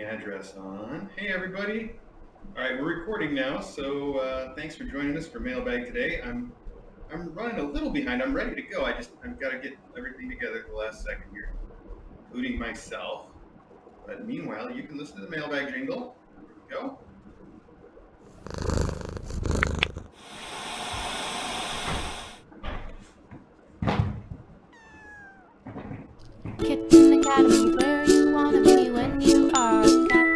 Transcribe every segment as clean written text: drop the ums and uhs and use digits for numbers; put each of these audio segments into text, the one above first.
the address on. Hey everybody. All right, we're recording now, so thanks for joining us for Mailbag today. I'm running a little behind. I'm ready to go. I've got to get everything together at the last second here, including myself. But meanwhile, you can listen to the Mailbag jingle. Here we go. Kitten Academy, where you wanna be when you are a cat.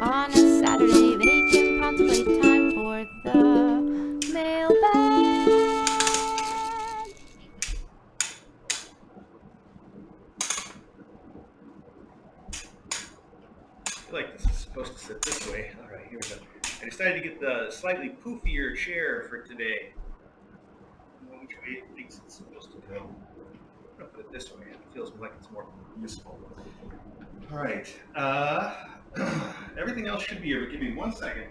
On a Saturday, they can pounce playtime for the mailbag. I feel like this is supposed to sit this way. All right, here we go. I decided to get the slightly poofier chair for today. I don't know which way it thinks it's supposed to go. I'm gonna put it this way. It feels like it's more useful. All right. Everything else should be here, but give me 1 second.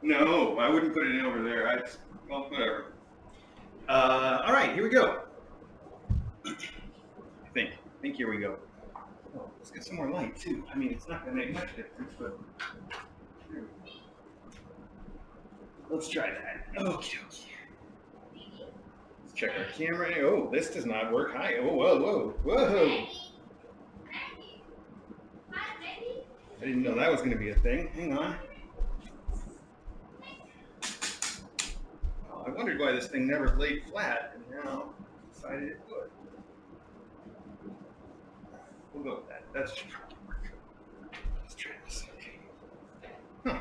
No, I wouldn't put it in over there. Well, whatever. All right, here we go. I think here we go. Oh, let's get some more light too. I mean, it's not going to make much difference, but let's try that. Okay. Let's check our camera. Oh, this does not work. Hi. Oh, whoa. I didn't know that was going to be a thing. Hang on. I wondered why this thing never laid flat, and now I decided it would. We'll go with that. That should probably work. Let's try this. Okay. Huh.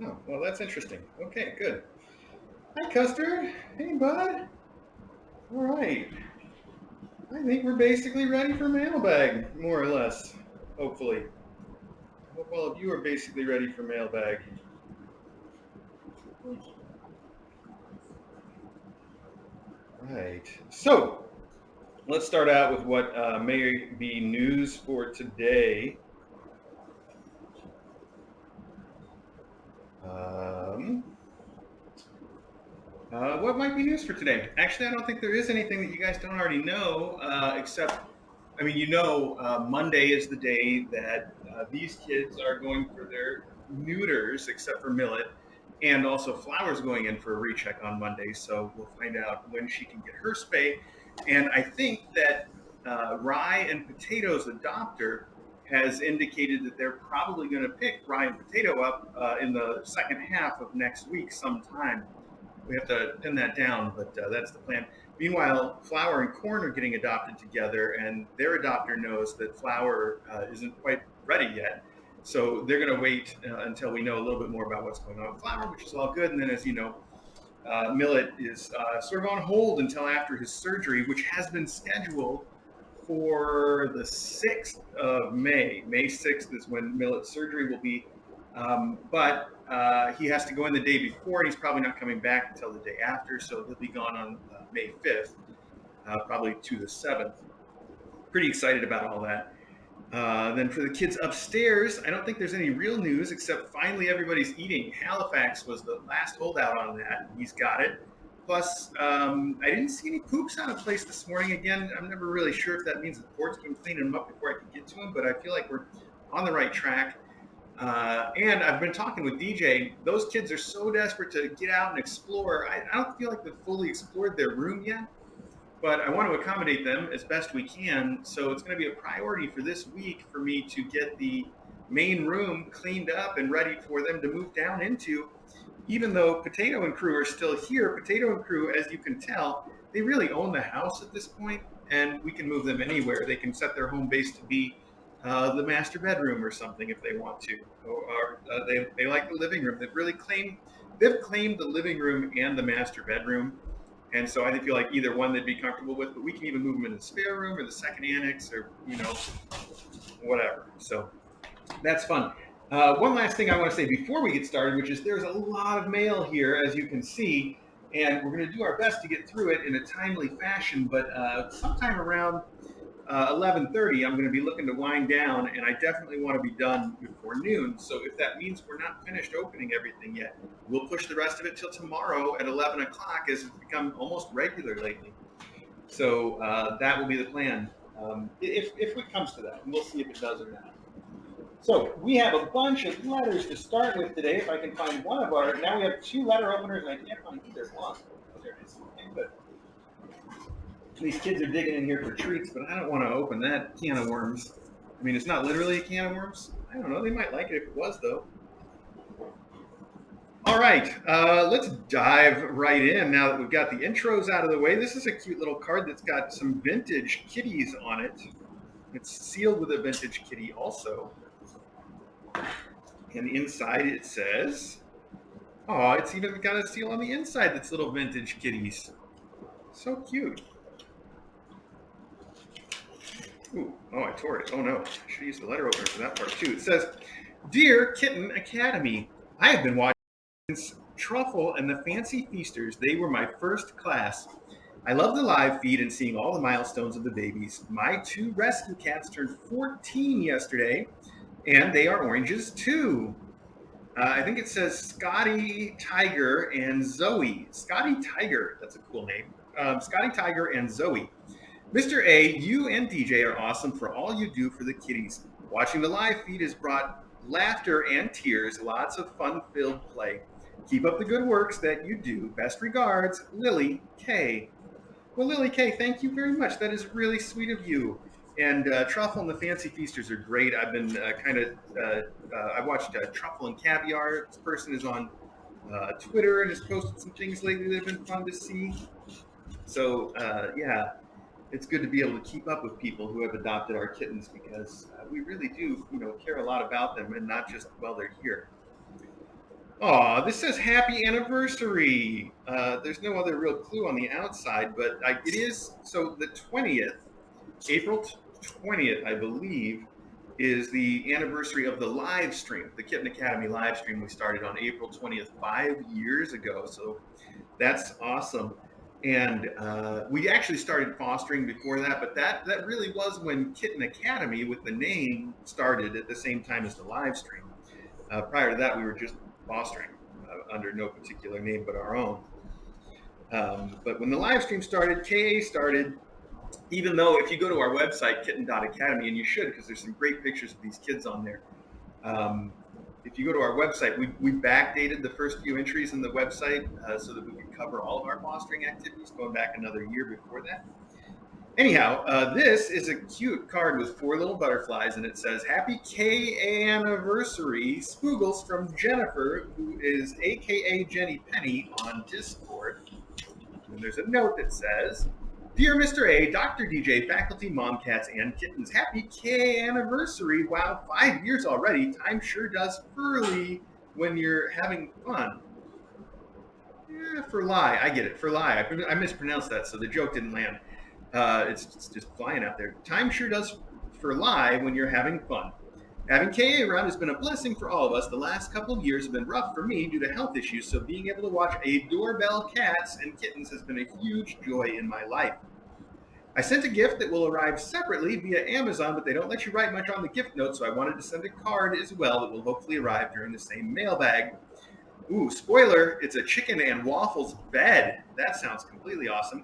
Oh, well, that's interesting. Okay, good. Hi, Custard. Hey, bud. All right. I think we're basically ready for Mailbag, more or less. Hopefully. I hope all of you are basically ready for Mailbag. Right. So, let's start out with what may be news for today. What might be news for today? Actually, I don't think there is anything that you guys don't already know, except, I mean, Monday is the day that these kids are going for their neuters, except for Millet, and also Flower's going in for a recheck on Monday, so we'll find out when she can get her spay. And I think that Rye and Potatoes, the doctor, has indicated that they're probably going to pick Rye and Potato up in the second half of next week sometime. We have to pin that down, but that's the plan. Meanwhile, Flower and Corn are getting adopted together, and their adopter knows that Flower isn't quite ready yet. So they're going to wait until we know a little bit more about what's going on with Flower, which is all good. And then, as you know, Millet is sort of on hold until after his surgery, which has been scheduled for the 6th of May. May 6th is when Millet's surgery will be. But he has to go in the day before, and he's probably not coming back until the day after, so he'll be gone on May 5th, probably to the 7th. Pretty excited about all that. Then for the kids upstairs, I don't think there's any real news, except finally everybody's eating. Halifax was the last holdout on that. He's got it. Plus, I didn't see any poops out of place this morning. Again, I'm never really sure if that means the port's been cleaning them up before I can get to them, but I feel like we're on the right track. And I've been talking with DJ. Those kids are so desperate to get out and explore. I don't feel like they've fully explored their room yet, but I want to accommodate them as best we can. So it's going to be a priority for this week for me to get the main room cleaned up and ready for them to move down into. Even though Potato and Crew are still here, Potato and Crew, as you can tell, they really own the house at this point, and we can move them anywhere. They can set their home base to be the master bedroom or something if they want to, or they like the living room. They've claimed the living room and the master bedroom, and so I feel like either one they'd be comfortable with. But we can even move them in the spare room or the second annex or whatever. So that's fun. One last thing I want to say before we get started, which is there's a lot of mail here, as you can see. and we're going to do our best to get through it in a timely fashion. But sometime around 11:30, I'm going to be looking to wind down, and I definitely want to be done before noon. So if that means we're not finished opening everything yet, we'll push the rest of it till tomorrow at 11 o'clock, as it's become almost regular lately. So that will be the plan, if it comes to that, and we'll see if it does or not. So we have a bunch of letters to start with today. If I can find one of our, now we have 2 letter openers, and I can't find either one. Oh, there it is. Okay, good. These kids are digging in here for treats, but I don't want to open that can of worms. I mean, it's not literally a can of worms. I don't know. They might like it if it was, though. All right, let's dive right in now that we've got the intros out of the way. This is a cute little card that's got some vintage kitties on it. It's sealed with a vintage kitty also. And inside it says, oh, it's even got a seal on the inside that's little vintage kitties. So cute. Ooh, oh, I tore it. Oh no, I should use the letter opener for that part too. It says, Dear Kitten Academy, I have been watching since Truffle and the Fancy Feasters. They were my first class. I love the live feed and seeing all the milestones of the babies. My 2 rescue cats turned 14 yesterday, and they are oranges too. I think it says Scotty Tiger and Zoe. Scotty Tiger, that's a cool name. Scotty Tiger and Zoe. Mr. A, you and DJ are awesome for all you do for the kitties. Watching the live feed has brought laughter and tears, lots of fun-filled play. Keep up the good works that you do. Best regards, Lily K. Well, Lily K, thank you very much. That is really sweet of you. And Truffle and the Fancy Feasters are great. I've been I watched Truffle and Caviar. This person is on Twitter and has posted some things lately that have been fun to see. So, yeah, it's good to be able to keep up with people who have adopted our kittens, because we really do, care a lot about them, and not just while they're here. Aw, this says happy anniversary. There's no other real clue on the outside, but it is, so the 20th, April 20th, I believe, is the anniversary of the live stream, the Kitten Academy live stream we started on April 20th, 5 years ago. So that's awesome. And we actually started fostering before that, but that really was when Kitten Academy with the name started at the same time as the live stream. Prior to that, we were just fostering under no particular name but our own. But when the live stream started, KA started, even though if you go to our website, kitten.academy, and you should, because there's some great pictures of these kids on there. If you go to our website, we backdated the first few entries in the website so that we could cover all of our fostering activities going back another year before that. Anyhow, this is a cute card with 4 little butterflies, and it says, Happy KA Anniversary, Spoogles from Jennifer, who is AKA Jenny Penny on Discord. And there's a note that says, Dear Mr. A, Dr. DJ, faculty, mom cats, and kittens, happy KA Anniversary. Wow, 5 years already. Time sure does furly when you're having fun. Yeah, furly, I get it, furly. I mispronounced that, so the joke didn't land. It's just flying out there. Time sure does fly when you're having fun. Having KA around has been a blessing for all of us. The last couple of years have been rough for me due to health issues, so being able to watch a doorbell cats and kittens has been a huge joy in my life. I sent a gift that will arrive separately via Amazon, but they don't let you write much on the gift note, so I wanted to send a card as well that will hopefully arrive during the same mailbag. Ooh, spoiler, it's a chicken and waffles bed. That sounds completely awesome.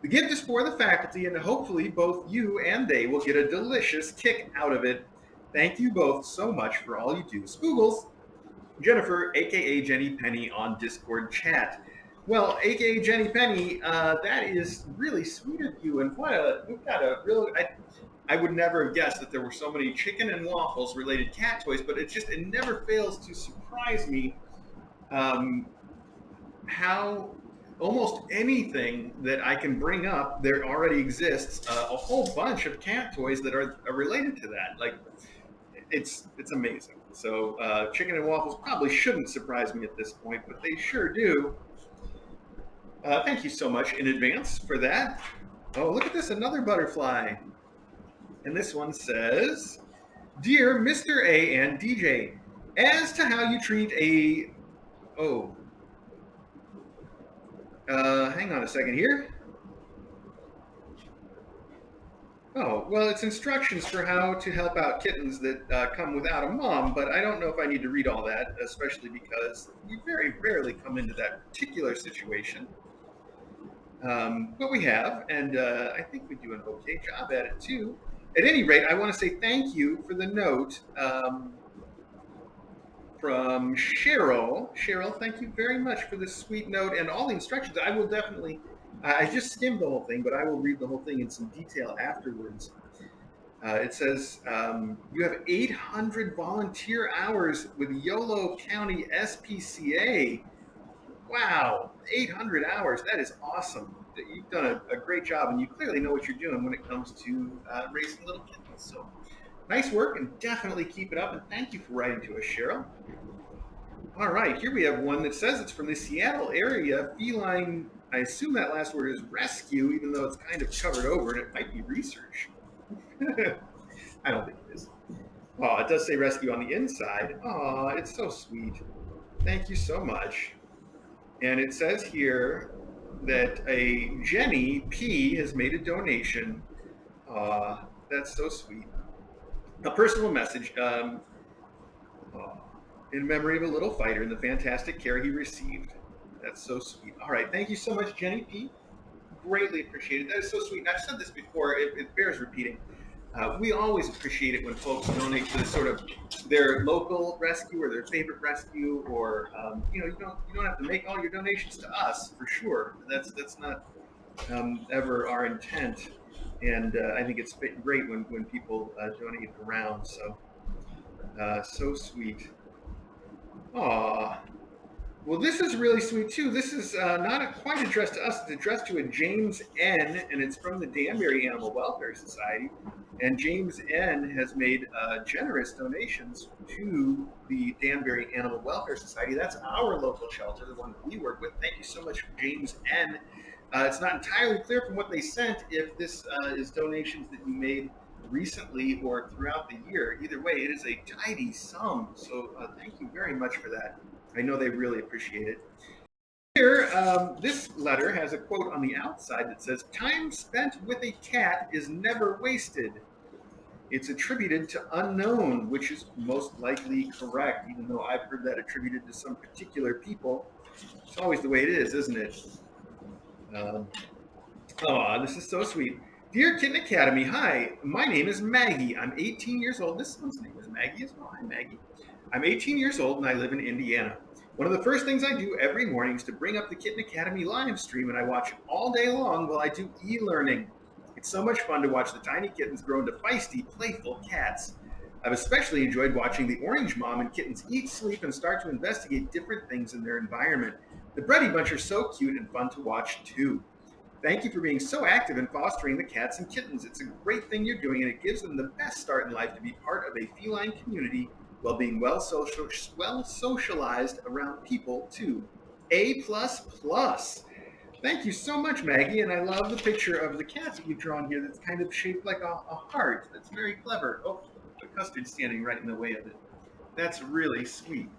The gift is for the faculty, and hopefully both you and they will get a delicious kick out of it. Thank you both so much for all you do. Spoogles, Jennifer, aka Jenny Penny on Discord chat. Well, aka Jenny Penny, that is really sweet of you, and we've got a real. I would never have guessed that there were so many chicken and waffles related cat toys, but it never fails to surprise me how almost anything that I can bring up, there already exists a whole bunch of cat toys that are related to that. Like, it's amazing. So chicken and waffles probably shouldn't surprise me at this point, but they sure do. Thank you so much in advance for that. Oh, look at this, another butterfly. And this one says, Dear Mr. A and DJ, as to how you treat a Hang on a second here. Oh, well, it's instructions for how to help out kittens that come without a mom, but I don't know if I need to read all that, especially because we very rarely come into that particular situation. But we have, and I think we do an okay job at it too. At any rate, I want to say thank you for the note from Cheryl. Cheryl, thank you very much for this sweet note and all the instructions. I will definitely, I just skimmed the whole thing, but I will read the whole thing in some detail afterwards. It says you have 800 volunteer hours with Yolo County SPCA. Wow, 800 hours. That is awesome. You've done a great job, and you clearly know what you're doing when it comes to raising little kittens. So nice work, and definitely keep it up. And thank you for writing to us, Cheryl. All right, here we have one that says it's from the Seattle area feline. I assume that last word is rescue, even though it's kind of covered over, and it might be research. I don't think it is. Oh, it does say rescue on the inside. Oh, it's so sweet. Thank you so much. And it says here that a Jenny P has made a donation. That's so sweet. A personal message in memory of a little fighter and the fantastic care he received. That's so sweet. All right, thank you so much, Jenny P. Greatly appreciated. That is so sweet. And I've said this before, it bears repeating. We always appreciate it when folks donate to sort of their local rescue or their favorite rescue, or you don't have to make all your donations to us for sure. That's not ever our intent, and I think it's great when people donate around. So so sweet. Aw. Well, this is really sweet too. This is not quite addressed to us. It's addressed to a James N, and it's from the Danbury Animal Welfare Society. And James N has made generous donations to the Danbury Animal Welfare Society. That's our local shelter, the one that we work with. Thank you so much, James N. It's not entirely clear from what they sent if this is donations that you made recently or throughout the year. Either way, it is a tidy sum. So thank you very much for that. I know they really appreciate it. Here, this letter has a quote on the outside that says, "Time spent with a cat is never wasted." It's attributed to unknown, which is most likely correct, even though I've heard that attributed to some particular people. It's always the way it is, isn't it? This is so sweet. Dear Kitten Academy, hi, my name is Maggie. I'm 18 years old. This one's name is Maggie as well. Hi, Maggie. I'm 18 years old and I live in Indiana. One of the first things I do every morning is to bring up the Kitten Academy live stream, and I watch it all day long while I do e-learning. It's so much fun to watch the tiny kittens grow into feisty, playful cats. I've especially enjoyed watching the Orange Mom and kittens eat, sleep, and start to investigate different things in their environment. The Bready Bunch are so cute and fun to watch too. Thank you for being so active in fostering the cats and kittens. It's a great thing you're doing, and it gives them the best start in life to be part of a feline community while being well socialized around people too. A plus plus. Thank you so much, Maggie, and I love the picture of the cat that you've drawn here that's kind of shaped like a heart. That's very clever. Oh, the custard's standing right in the way of it. That's really sweet.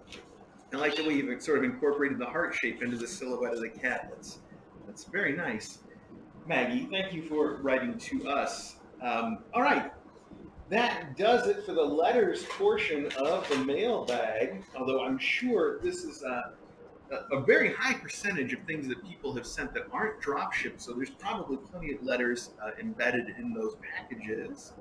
I like the way you've sort of incorporated the heart shape into the silhouette of the cat. That's very nice. Maggie, thank you for writing to us. All right, that does it for the letters portion of the mailbag, although I'm sure this is a very high percentage of things that people have sent that aren't drop shipped, so there's probably plenty of letters embedded in those packages.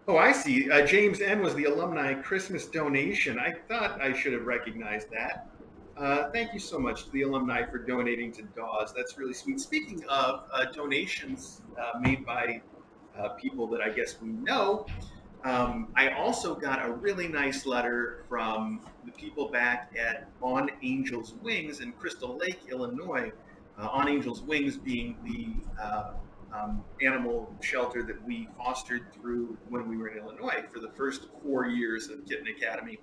Oh, I see. James N. was the alumni Christmas donation. I thought I should have recognized that. Thank you so much to the alumni for donating to DAWs. That's really sweet. Speaking of donations made by people that I guess we know, I also got a really nice letter from the people back at On Angel's Wings in Crystal Lake, Illinois. On Angel's Wings being the animal shelter that we fostered through when we were in Illinois for the first 4 years of Kitten Academy.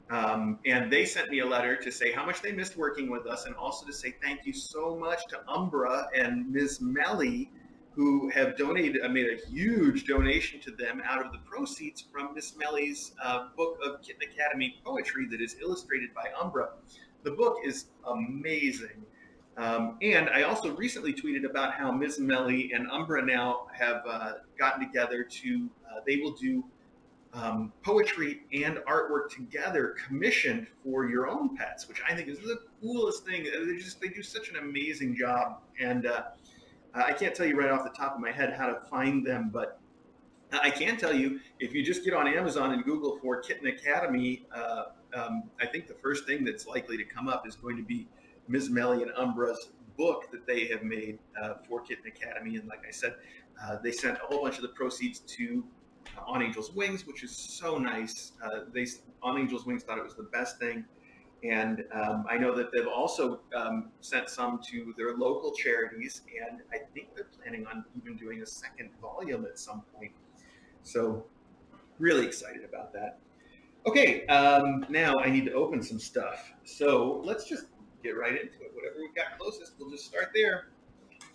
And they sent me a letter to say how much they missed working with us, and also to say thank you so much to Umbra and Ms. Melly, who have donated, made a huge donation to them out of the proceeds from Miss Melly's book of Kitten Academy poetry that is illustrated by Umbra. The book is amazing. And I also recently tweeted about how Ms. Melly and Umbra now have gotten together to, they will do poetry and artwork together commissioned for your own pets, which I think is the coolest thing. They do such an amazing job. And I can't tell you right off the top of my head how to find them, but I can tell you if you just get on Amazon and Google for Kitten Academy, I think the first thing that's likely to come up is going to be Ms. Melly and Umbra's book that they have made for Kitten Academy. And like I said, they sent a whole bunch of the proceeds to On Angel's Wings, which is so nice. On Angel's Wings thought it was the best thing. And I know that they've also sent some to their local charities, and I think they're planning on even doing a second volume at some point. So, really excited about that. Okay, now I need to open some stuff. So, let's just get right into it. Whatever we've got closest, we'll just start there.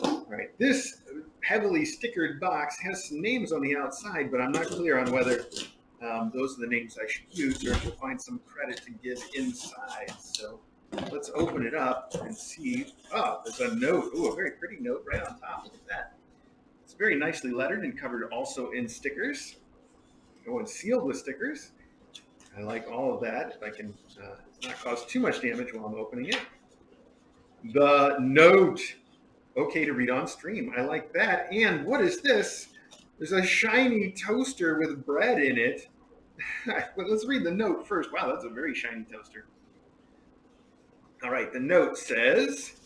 All right, this heavily stickered box has some names on the outside, but I'm not clear on whether those are the names I should use or to find some credit to give inside. So let's open it up and see. Oh, there's a note. Oh, a very pretty note right on top. Look at that. It's very nicely lettered and covered also in stickers. Oh, and sealed with stickers. I like all of that. If I can not cause too much damage while I'm opening it. The note. Okay to read on stream. I like that. And what is this? There's a shiny toaster with bread in it. But let's read the note first. Wow, that's a very shiny toaster. All right, the note says,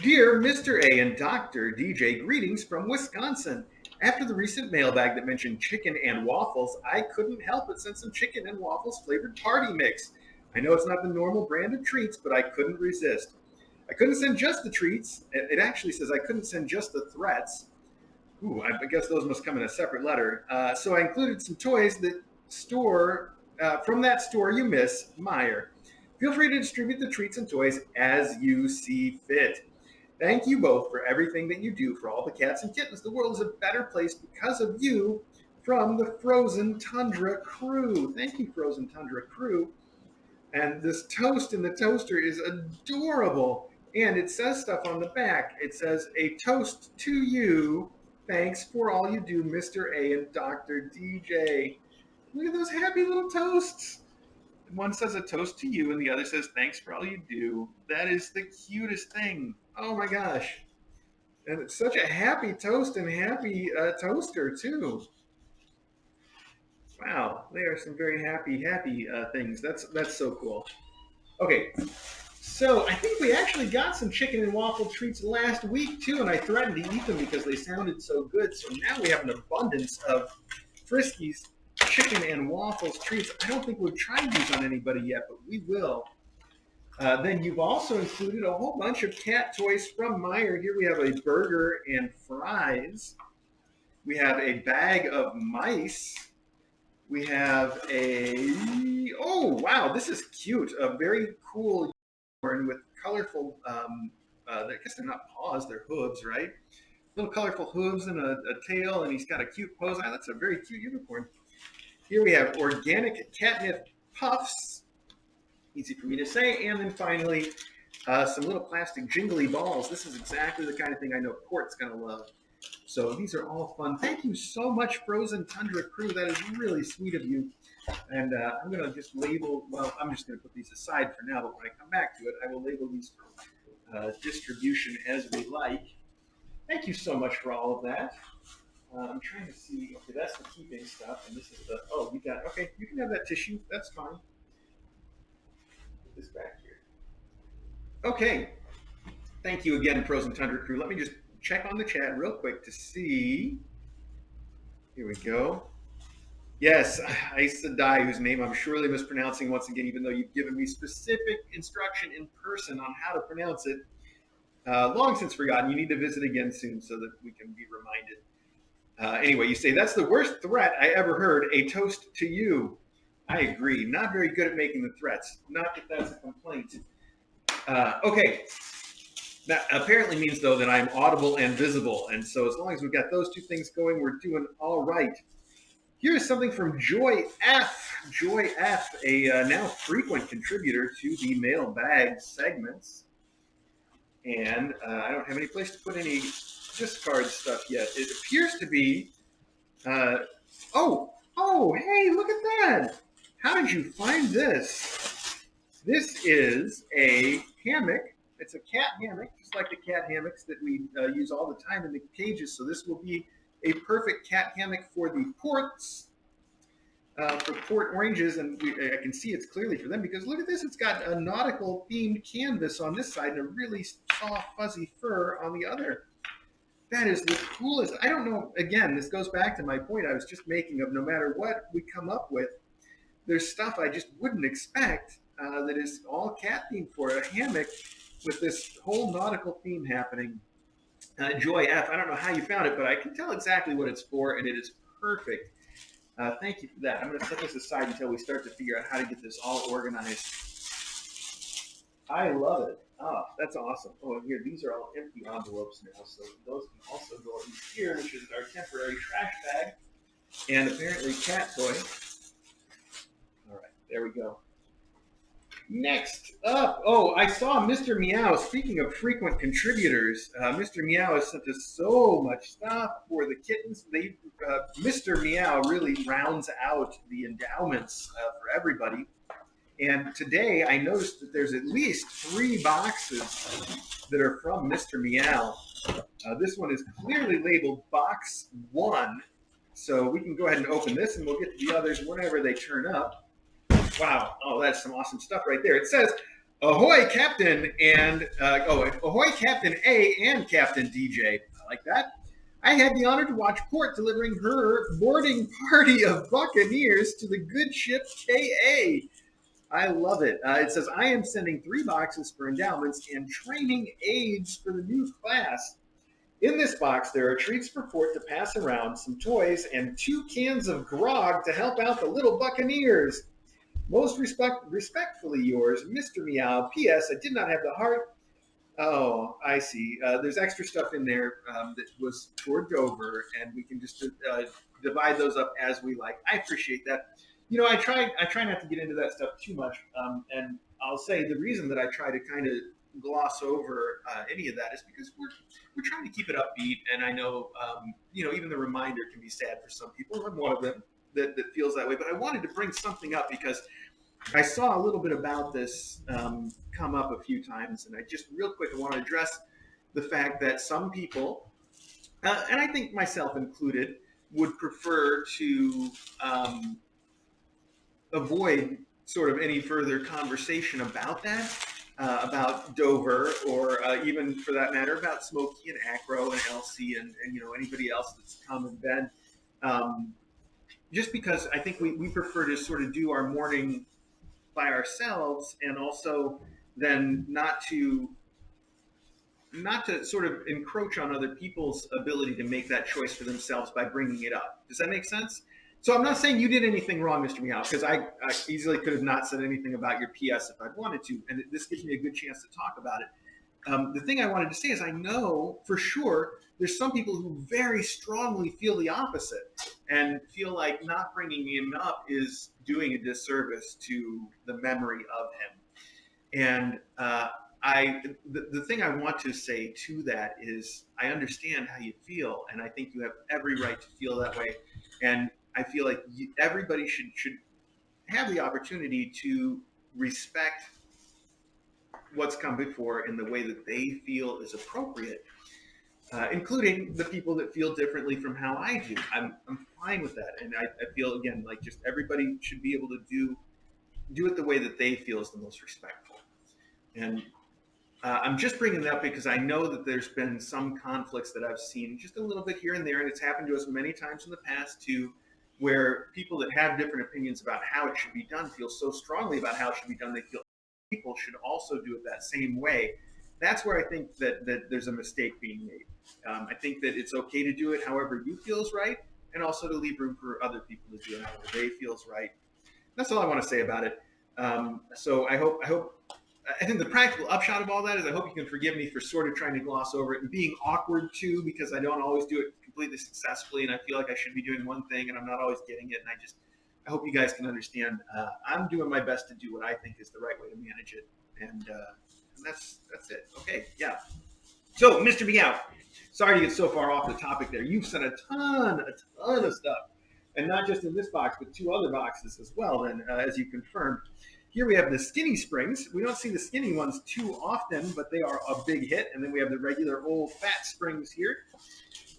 Dear Mr. A and Dr. DJ, greetings from Wisconsin. After the recent mailbag that mentioned chicken and waffles, I couldn't help but send some chicken and waffles flavored party mix. I know it's not the normal brand of treats, but I couldn't resist. I couldn't send just the treats. It actually says I couldn't send just the threats. Ooh, I guess those must come in a separate letter. So I included some toys that store from that store you miss, Meyer. Feel free to distribute the treats and toys as you see fit. Thank you both for everything that you do for all the cats and kittens. The world is a better place because of you. From the Frozen Tundra crew. Thank you, Frozen Tundra crew. And this toast in the toaster is adorable. And it says stuff on the back. It says, a toast to you. Thanks for all you do, Mr. A and Dr. DJ. Look at those happy little toasts. One says a toast to you, and the other says thanks for all you do. That is the cutest thing. Oh my gosh. And it's such a happy toast and happy toaster, too. Wow, they are some very happy things. That's so cool. Okay, so I think we actually got some chicken and waffle treats last week too, and I threatened to eat them because they sounded so good. So now we have an abundance of Friskies chicken and waffles treats. I don't think we've tried these on anybody yet, but we will. Then you've also included a whole bunch of cat toys from Meyer. Here we have a burger and fries. We have a bag of mice. We have oh wow, this is cute. A very cool unicorn with colorful, I guess they're not paws, they're hooves, right? Little colorful hooves and a tail, and he's got a cute pose. Ah, that's a very cute unicorn. Here we have organic catnip puffs. Easy for me to say. And then finally, some little plastic jingly balls. This is exactly the kind of thing I know Port's going to love. So these are all fun. Thank you so much, Frozen Tundra crew. That is really sweet of you. And I'm going to just label, well, I'm just going to put these aside for now, but when I come back to it, I will label these for distribution as we like. Thank you so much for all of that. I'm trying to see, okay, that's the keeping stuff, and this is the, oh, you got, okay, you can have that tissue, that's fine. Put this back here. Okay, thank you again, Frozen Tundra crew. Let me just check on the chat real quick to see. Here we go. Yes, Aisa Dai, whose name I'm surely mispronouncing once again, even though you've given me specific instruction in person on how to pronounce it. Long since forgotten. You need to visit again soon so that we can be reminded. Anyway, you say, that's the worst threat I ever heard, a toast to you. I agree. Not very good at making the threats. Not that that's a complaint. Okay. That apparently means, though, that I'm audible and visible. And so as long as we've got those two things going, we're doing all right. Here's something from Joy F. Joy F, a now frequent contributor to the Mailbag segments. and I don't have any place to put any discard stuff yet. It appears to be. Uh, oh, hey, look at that! How did you find this? This is a hammock. It's a cat hammock, just like the cat hammocks that we use all the time in the cages. So this will be a perfect cat hammock for the ports, for port oranges, and I can see it's clearly for them because look at this. It's got a nautical themed canvas on this side and a really soft, fuzzy fur on the other. That is the coolest. I don't know. Again, this goes back to my point I was just making of no matter what we come up with, there's stuff I just wouldn't expect that is all cat themed for a hammock with this whole nautical theme happening. Joy F, I don't know how you found it, but I can tell exactly what it's for, and it is perfect. Thank you for that. I'm going to set this aside until we start to figure out how to get this all organized. I love it. Oh, that's awesome. Oh, and here, these are all empty envelopes now, so those can also go in here, which is our temporary trash bag, and apparently cat toy. All right, there we go. Next up, oh, I saw Mr. Meow. Speaking of frequent contributors, Mr. Meow has sent us so much stuff for the kittens. Mr. Meow really rounds out the endowments for everybody. And today I noticed that there's at least 3 boxes that are from Mr. Meow. This one is clearly labeled Box 1. So we can go ahead and open this and we'll get to the others whenever they turn up. Wow. Oh, that's some awesome stuff right there. It says, Ahoy Captain and, Ahoy Captain A and Captain DJ. I like that. I had the honor to watch Port delivering her boarding party of Buccaneers to the good ship KA. I love it. It says, I am sending 3 boxes for endowments and training aids for the new class. In this box, there are treats for Port to pass around, some toys, and 2 cans of grog to help out the little Buccaneers. Most respectfully yours, Mr. Meow. P.S. I did not have the heart. Oh, I see. There's extra stuff in there that was toward Dover, and we can just divide those up as we like. I appreciate that. You know, I try not to get into that stuff too much, and I'll say the reason that I try to kind of gloss over any of that is because we're trying to keep it upbeat, and I know you know even the reminder can be sad for some people. I'm one of them that feels that way, but I wanted to bring something up because I saw a little bit about this come up a few times, and I just real quick I want to address the fact that some people, and I think myself included, would prefer to avoid sort of any further conversation about that, about Dover, or even for that matter about Smokey and Acro and Elsie and you know anybody else that's come and been. Just because I think we prefer to sort of do our morning by ourselves, and also then not to sort of encroach on other people's ability to make that choice for themselves by bringing it up. Does that make sense? So I'm not saying you did anything wrong, Mr. Meow, because I easily could have not said anything about your PS if I'd wanted to, and this gives me a good chance to talk about it. The thing I wanted to say is I know for sure there's some people who very strongly feel the opposite and feel like not bringing him up is doing a disservice to the memory of him. And the thing I want to say to that is I understand how you feel, and I think you have every right to feel that way. And I feel like everybody should have the opportunity to respect what's come before in the way that they feel is appropriate, including the people that feel differently from how I do. I'm fine with that, and I feel again like just everybody should be able to do it the way that they feel is the most respectful. And I'm just bringing that up because I know that there's been some conflicts that I've seen just a little bit here and there, and it's happened to us many times in the past too, where people that have different opinions about how it should be done feel so strongly about how it should be done, they feel people should also do it that same way. That's where I think that there's a mistake being made. I think that it's okay to do it however you feel is right, and also to leave room for other people to do it however they feel is right. That's all I want to say about it. So I think the practical upshot of all that is I hope you can forgive me for sort of trying to gloss over it and being awkward too, because I don't always do it completely successfully, and I feel like I should be doing one thing and I'm not always getting it. And I hope you guys can understand. I'm doing my best to do what I think is the right way to manage it, and that's it. Okay, yeah. So, Mr. Meow, sorry to get so far off the topic there. You've sent a ton of stuff, and not just in this box, but two other boxes as well. And as you confirmed, here we have the skinny springs. We don't see the skinny ones too often, but they are a big hit. And then we have the regular old fat springs here.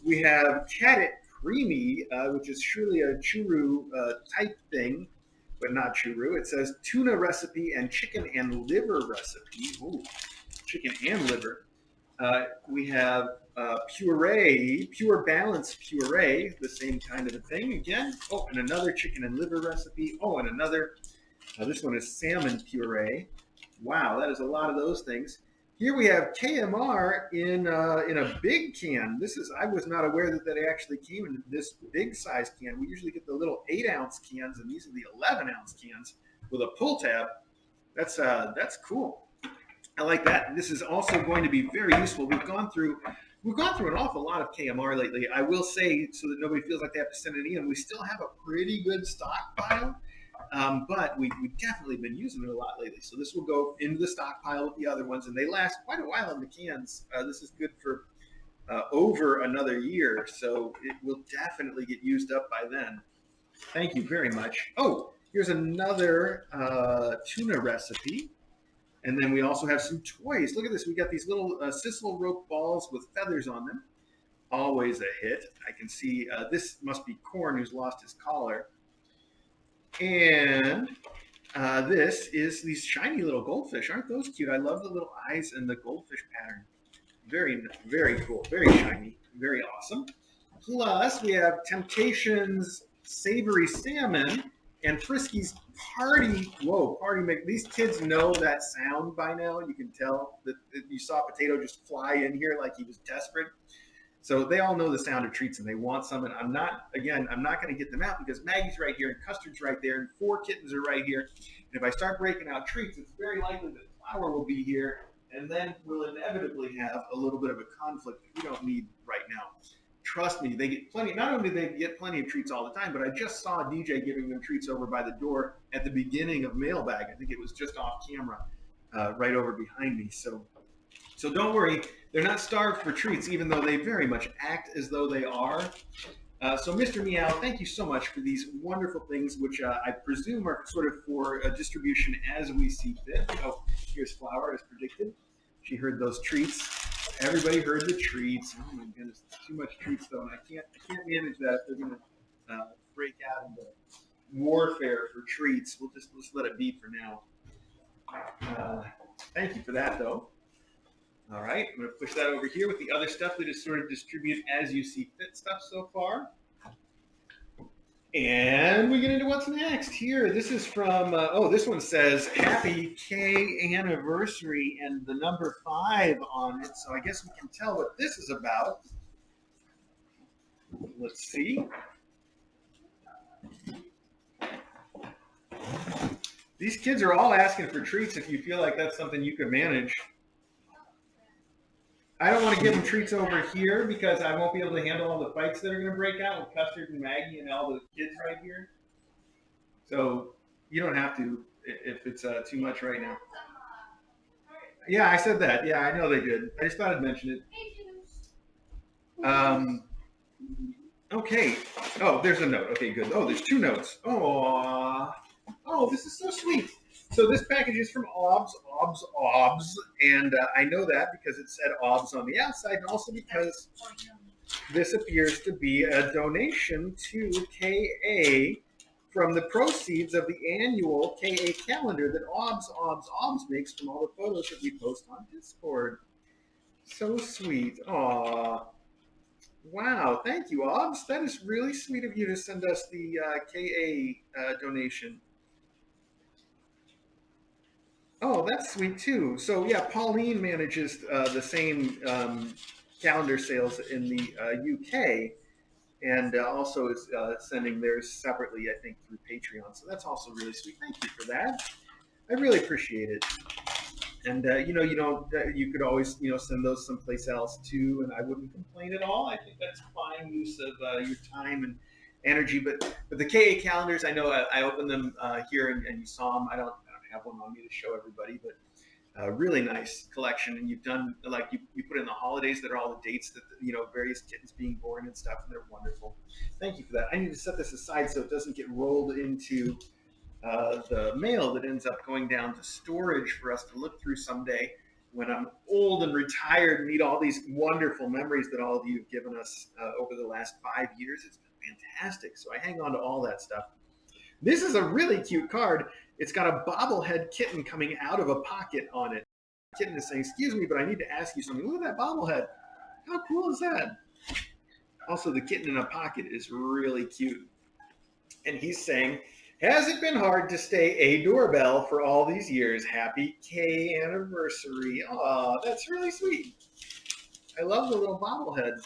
We have Cat Creamy, which is surely a churu type thing, but not churu. It says tuna recipe and chicken and liver recipe. Ooh, chicken and liver. We have puree, pure balance puree, the same kind of a thing again. Oh, and another chicken and liver recipe. Oh, and another, this one is salmon puree. Wow, that is a lot of those things. Here we have KMR in a big can. This is I was not aware that actually came in this big size can. We usually get the little 8-ounce cans, and these are the 11-ounce cans with a pull tab. That's cool. I like that. This is also going to be very useful. We've gone through an awful lot of KMR lately. I will say, so that nobody feels like they have to send it in. We still have a pretty good stockpile, but we've definitely been using it a lot lately. So this will go into the stockpile with the other ones, and they last quite a while in the cans. This is good for over another year, so it will definitely get used up by then. Thank you very much. Oh, here's another tuna recipe. And then we also have some toys. Look at this. We got these little sisal rope balls with feathers on them. Always a hit. I can see this must be Corn, who's lost his collar. And this is these shiny little goldfish. Aren't those cute? I love the little eyes and the goldfish pattern. Very, very cool. Very shiny. Very awesome. Plus, we have Temptations Savory Salmon and Frisky's Party. Whoa, Party Make. These kids know that sound by now. You can tell that you saw Potato just fly in here like he was desperate. So they all know the sound of treats and they want some. And I'm not going to get them out because Maggie's right here and Custard's right there and 4 kittens are right here. And if I start breaking out treats, it's very likely that Flour will be here. And then we'll inevitably have a little bit of a conflict that we don't need right now. Trust me, they get plenty. Not only do they get plenty of treats all the time, but I just saw DJ giving them treats over by the door at the beginning of Mailbag. I think it was just off camera, right over behind me. So don't worry, they're not starved for treats, even though they very much act as though they are. So, Mr. Meow, thank you so much for these wonderful things, which I presume are sort of for distribution as we see fit. Oh, here's Flour as predicted. She heard those treats. Everybody heard the treats. Oh my goodness, too much treats though, and I can't manage that. They're gonna break out into warfare for treats. Let's let it be for now. Thank you for that though. All right, I'm gonna push that over here with the other stuff that is sort of distribute as you see fit stuff so far. And we get into what's next here. This is from, this one says Happy K Anniversary and the number 5 on it. So I guess we can tell what this is about. Let's see. These kids are all asking for treats if you feel like that's something you can manage. I don't want to give them treats over here because I won't be able to handle all the fights that are going to break out with Custard and Maggie and all the kids right here. So you don't have to if it's too much right now. Yeah, I said that. Yeah, I know they did. I just thought I'd mention it. Okay. Oh, there's a note. Okay, good. Oh, there's 2 notes. Oh, this is so sweet. So this package is from OBS, and I know that because it said OBS on the outside, and also because this appears to be a donation to KA from the proceeds of the annual KA calendar that OBS makes from all the photos that we post on Discord. So sweet. Aw. Wow, thank you, OBS. That is really sweet of you to send us the KA donation. Oh, that's sweet too. So yeah, Pauline manages the same calendar sales in the UK, and also is sending theirs separately, I think, through Patreon. So that's also really sweet. Thank you for that. I really appreciate it. And you could always send those someplace else too, and I wouldn't complain at all. I think that's fine use of your time and energy. But the KA calendars, I know I opened them here and you saw them. I don't have one on me to show everybody, but Really nice collection, and you've done like you put in the holidays that are all the dates that various kittens being born and stuff, and they're wonderful. Thank you for that. I need to set this aside so it doesn't get rolled into the mail that ends up going down to storage for us to look through someday when I'm old and retired and need all these wonderful memories that all of you have given us over the last 5 years. It's been fantastic. So I hang on to all that stuff. This is a really cute card. It's got a bobblehead kitten coming out of a pocket on it. The kitten is saying, "Excuse me, but I need to ask you something." Look at that bobblehead. How cool is that? Also, the kitten in a pocket is really cute. And he's saying, "Has it been hard to stay a doorbell for all these years? Happy K anniversary." Aw, that's really sweet. I love the little bobblehead.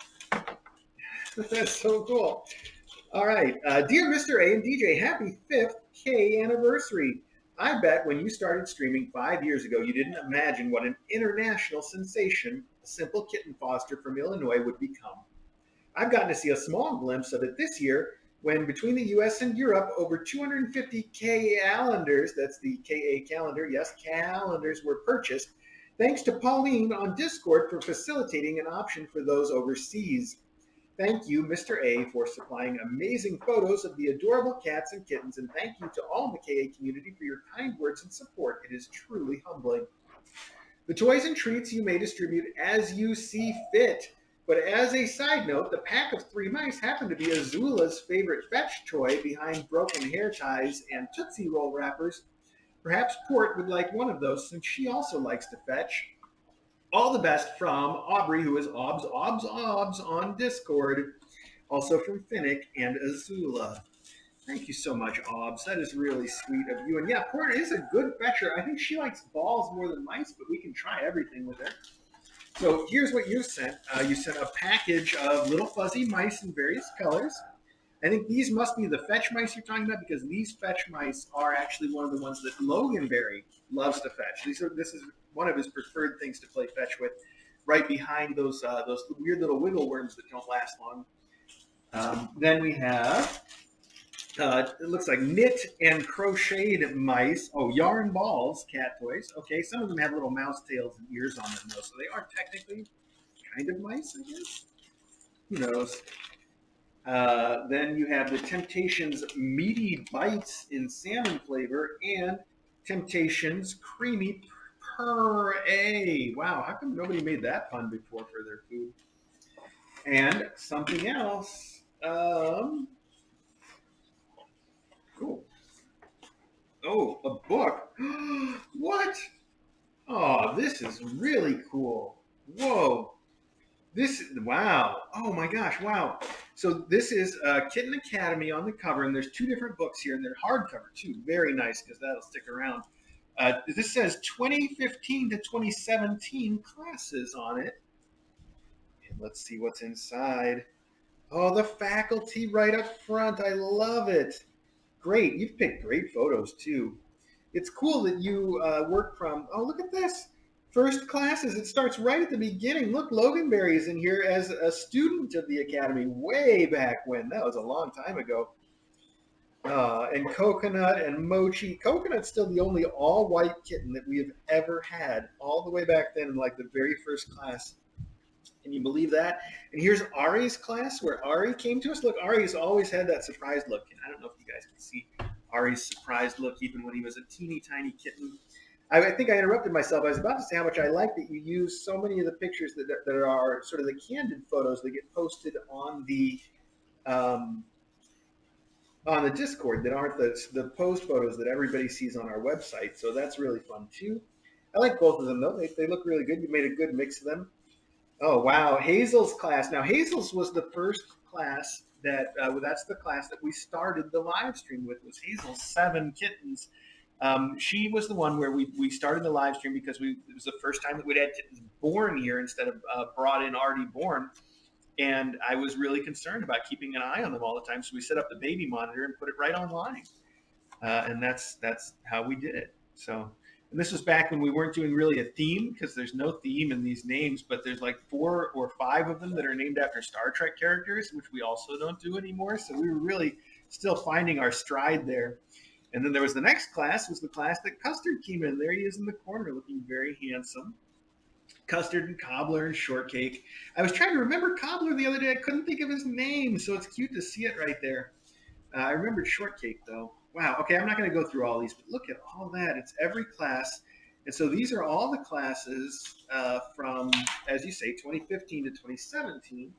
That's so cool. All right. Dear Mr. A and DJ, happy 5th K anniversary. I bet when you started streaming 5 years ago, you didn't imagine what an international sensation a simple kitten foster from Illinois would become. I've gotten to see a small glimpse of it this year when between the US and Europe, over 250 calendars, that's the KA calendar, yes, calendars were purchased, thanks to Pauline on Discord for facilitating an option for those overseas. Thank you, Mr. A, for supplying amazing photos of the adorable cats and kittens, and thank you to all the KA community for your kind words and support. It is truly humbling. The toys and treats you may distribute as you see fit. But as a side note, the pack of 3 mice happened to be Azula's favorite fetch toy behind broken hair ties and Tootsie Roll wrappers. Perhaps Port would like one of those since she also likes to fetch. All the best from Aubrey, who is Obs on Discord. Also from Finnick and Azula. Thank you so much, Obs. That is really sweet of you. And yeah, Porter is a good fetcher. I think she likes balls more than mice, but we can try everything with her. So here's what you sent. You sent a package of little fuzzy mice in various colors. I think these must be the fetch mice you're talking about because these fetch mice are actually one of the ones that Loganberry loves to fetch. This is one of his preferred things to play fetch with, right behind those weird little wiggle worms that don't last long. Then we have it looks like knit and crocheted mice. Oh, yarn balls, cat toys. Okay, some of them have little mouse tails and ears on them though, so they aren't technically kind of mice, I guess. Who knows? Then you have the Temptations meaty bites in salmon flavor and Temptations creamy puree. Wow, how come nobody made that pun before for their food? And something else. Cool. Oh, a book. What? Oh, this is really cool. Whoa. Wow. Oh my gosh, wow. So this is Kitten Academy on the cover, and there's 2 different books here, and they're hardcover too. Very nice because that'll stick around. This says 2015 to 2017 classes on it. And let's see what's inside. Oh, the faculty right up front. I love it. Great. You've picked great photos too. It's cool that you work from. Oh, look at this. First classes. It starts right at the beginning. Look, Loganberry is in here as a student of the academy way back when. That was a long time ago. And Coconut and Mochi. Coconut's still the only all-white kitten that we have ever had, all the way back then in like the very first class. Can you believe that? And here's Ari's class where Ari came to us. Look, Ari's always had that surprised look. And I don't know if you guys can see Ari's surprised look even when he was a teeny tiny kitten. I think I interrupted myself. I was about to say how much I like that you use so many of the pictures that are sort of the candid photos that get posted um, on the Discord that aren't the post photos that everybody sees on our website. So that's really fun too. I like both of them though. They look really good. You made a good mix of them. Oh wow, Hazel's class. Now Hazel's was the first class that's the class that we started the live stream with. Was Hazel's 7 kittens. She was the one where we started the live stream because it was the first time that we'd had kittens born here instead of brought in already born. And I was really concerned about keeping an eye on them all the time, so we set up the baby monitor and put it right online, and that's how we did it. So, and this was back when we weren't doing really a theme because there's no theme in these names, but there's like 4 or 5 of them that are named after Star Trek characters, which we also don't do anymore. So we were really still finding our stride there. And then there was the next class, was the class that Custard came in. There he is in the corner looking very handsome. Custard and Cobbler and Shortcake. I was trying to remember Cobbler the other day. I couldn't think of his name, so it's cute to see it right there. I remembered Shortcake, though. Wow, okay, I'm not going to go through all these, but look at all that. It's every class. And so these are all the classes from, as you say, 2015 to 2017.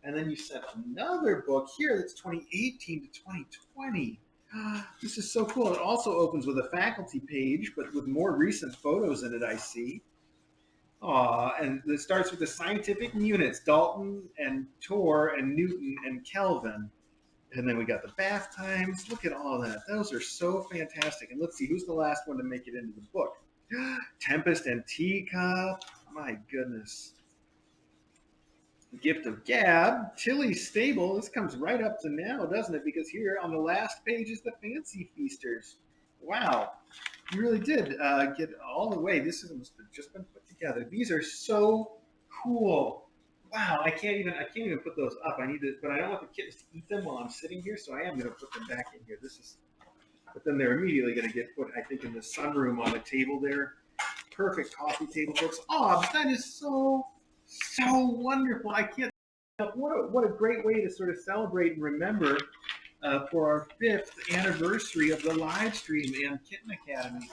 And then you sent another book here that's 2018 to 2020. This is so cool. It also opens with a faculty page, but with more recent photos in it, I see. And it starts with the scientific units, Dalton and Tor and Newton and Kelvin. And then we got the bath times. Look at all that. Those are so fantastic. And let's see, who's the last one to make it into the book? Tempest and Teacup. My goodness. Gift of Gab, Tilly's Stable. This comes right up to now, doesn't it? Because here on the last page is the Fancy Feasters. Wow, you really did get all the way. This has just been put together. These are so cool. Wow, I can't even put those up. I need to, but I don't want the kittens to eat them while I'm sitting here, so I am going to put them back in here. But then they're immediately going to get put, I think, in the sunroom on the table there. Perfect coffee table books. Oh, that is so wonderful. I can't. What a great way to sort of celebrate and remember for our 5th anniversary of the live stream and Kitten Academy.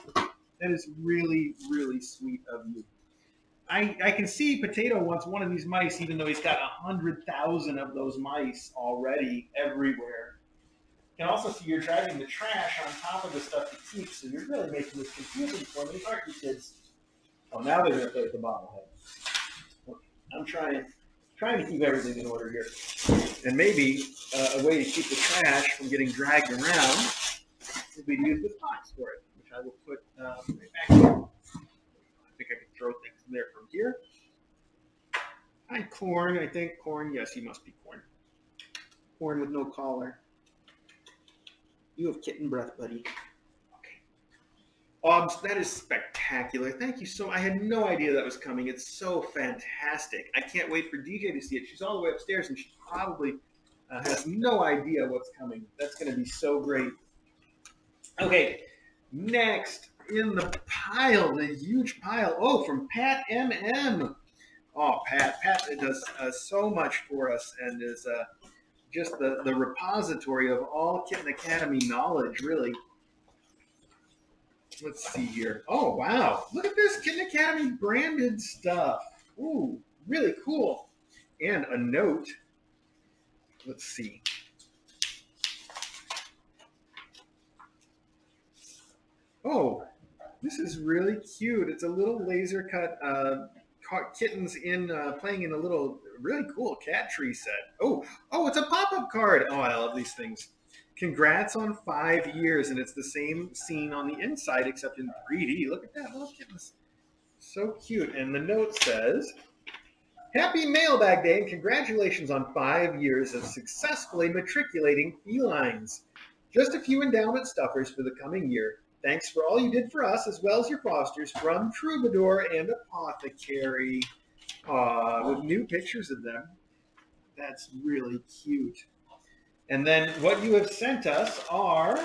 That is really, really sweet of you. I can see Potato wants one of these mice, even though he's got 100,000 of those mice already everywhere. You can also see you're dragging the trash on top of the stuff to keep, so you're really making this confusing for me, aren't you, kids? Oh, now they're going to play with the bobblehead. I'm trying to keep everything in order here. And maybe a way to keep the trash from getting dragged around would be to use this box for it, which I will put right back here. I think I can throw things in there from here. Hi, Corn. I think Corn. Yes, he must be Corn. Corn with no collar. You have kitten breath, buddy. That is spectacular. Thank you so much. I had no idea that was coming. It's so fantastic. I can't wait for DJ to see it. She's all the way upstairs, and she probably has no idea what's coming. That's going to be so great. Okay, next in the pile, the huge pile. Oh, from Pat MM. Oh, Pat does so much for us and is just the repository of all Kitten Academy knowledge, really. Let's see here. Oh, wow. Look at this Kitten Academy branded stuff. Ooh, really cool. And a note. Let's see. Oh, this is really cute. It's a little laser cut kittens in playing in a little really cool cat tree set. Oh, it's a pop-up card. Oh, I love these things. Congrats on 5 years, and it's the same scene on the inside except in 3D. Look at that little kittens. So cute. And the note says, Happy Mailbag Day and congratulations on 5 years of successfully matriculating felines. Just a few endowment stuffers for the coming year. Thanks for all you did for us as well as your fosters from Troubadour and Apothecary. With new pictures of them. That's really cute. And then what you have sent us are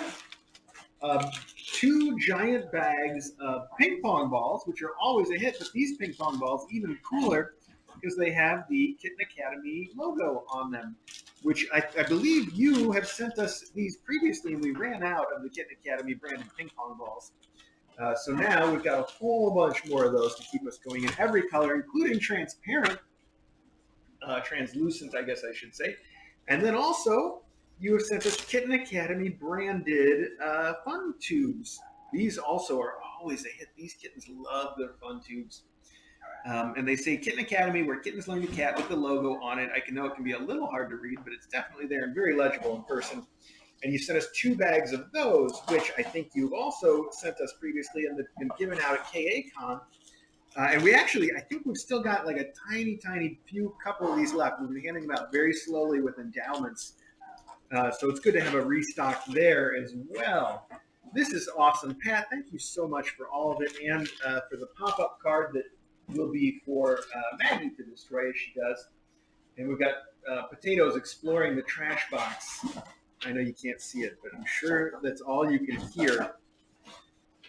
2 giant bags of ping pong balls, which are always a hit, but these ping pong balls even cooler because they have the Kitten Academy logo on them, which I believe you have sent us these previously, and we ran out of the Kitten Academy branded ping pong balls. So now we've got a whole bunch more of those to keep us going in every color, including transparent, translucent, I guess I should say. And then also, you have sent us Kitten Academy branded fun tubes. These also are always a hit. These kittens love their fun tubes. And they say Kitten Academy, where kittens learn to cat with the logo on it. I know it can be a little hard to read, but it's definitely there and very legible in person. And you sent us 2 bags of those, which I think you've also sent us previously and been given out at KACon. And we actually, I think we've still got like a tiny couple of these left. We've been handing them out very slowly with endowments. So it's good to have a restock there as well. This is awesome. Pat, thank you so much for all of it and for the pop-up card that will be for Maggie to destroy as she does. And we've got Potatoes exploring the trash box. I know you can't see it, but I'm sure that's all you can hear.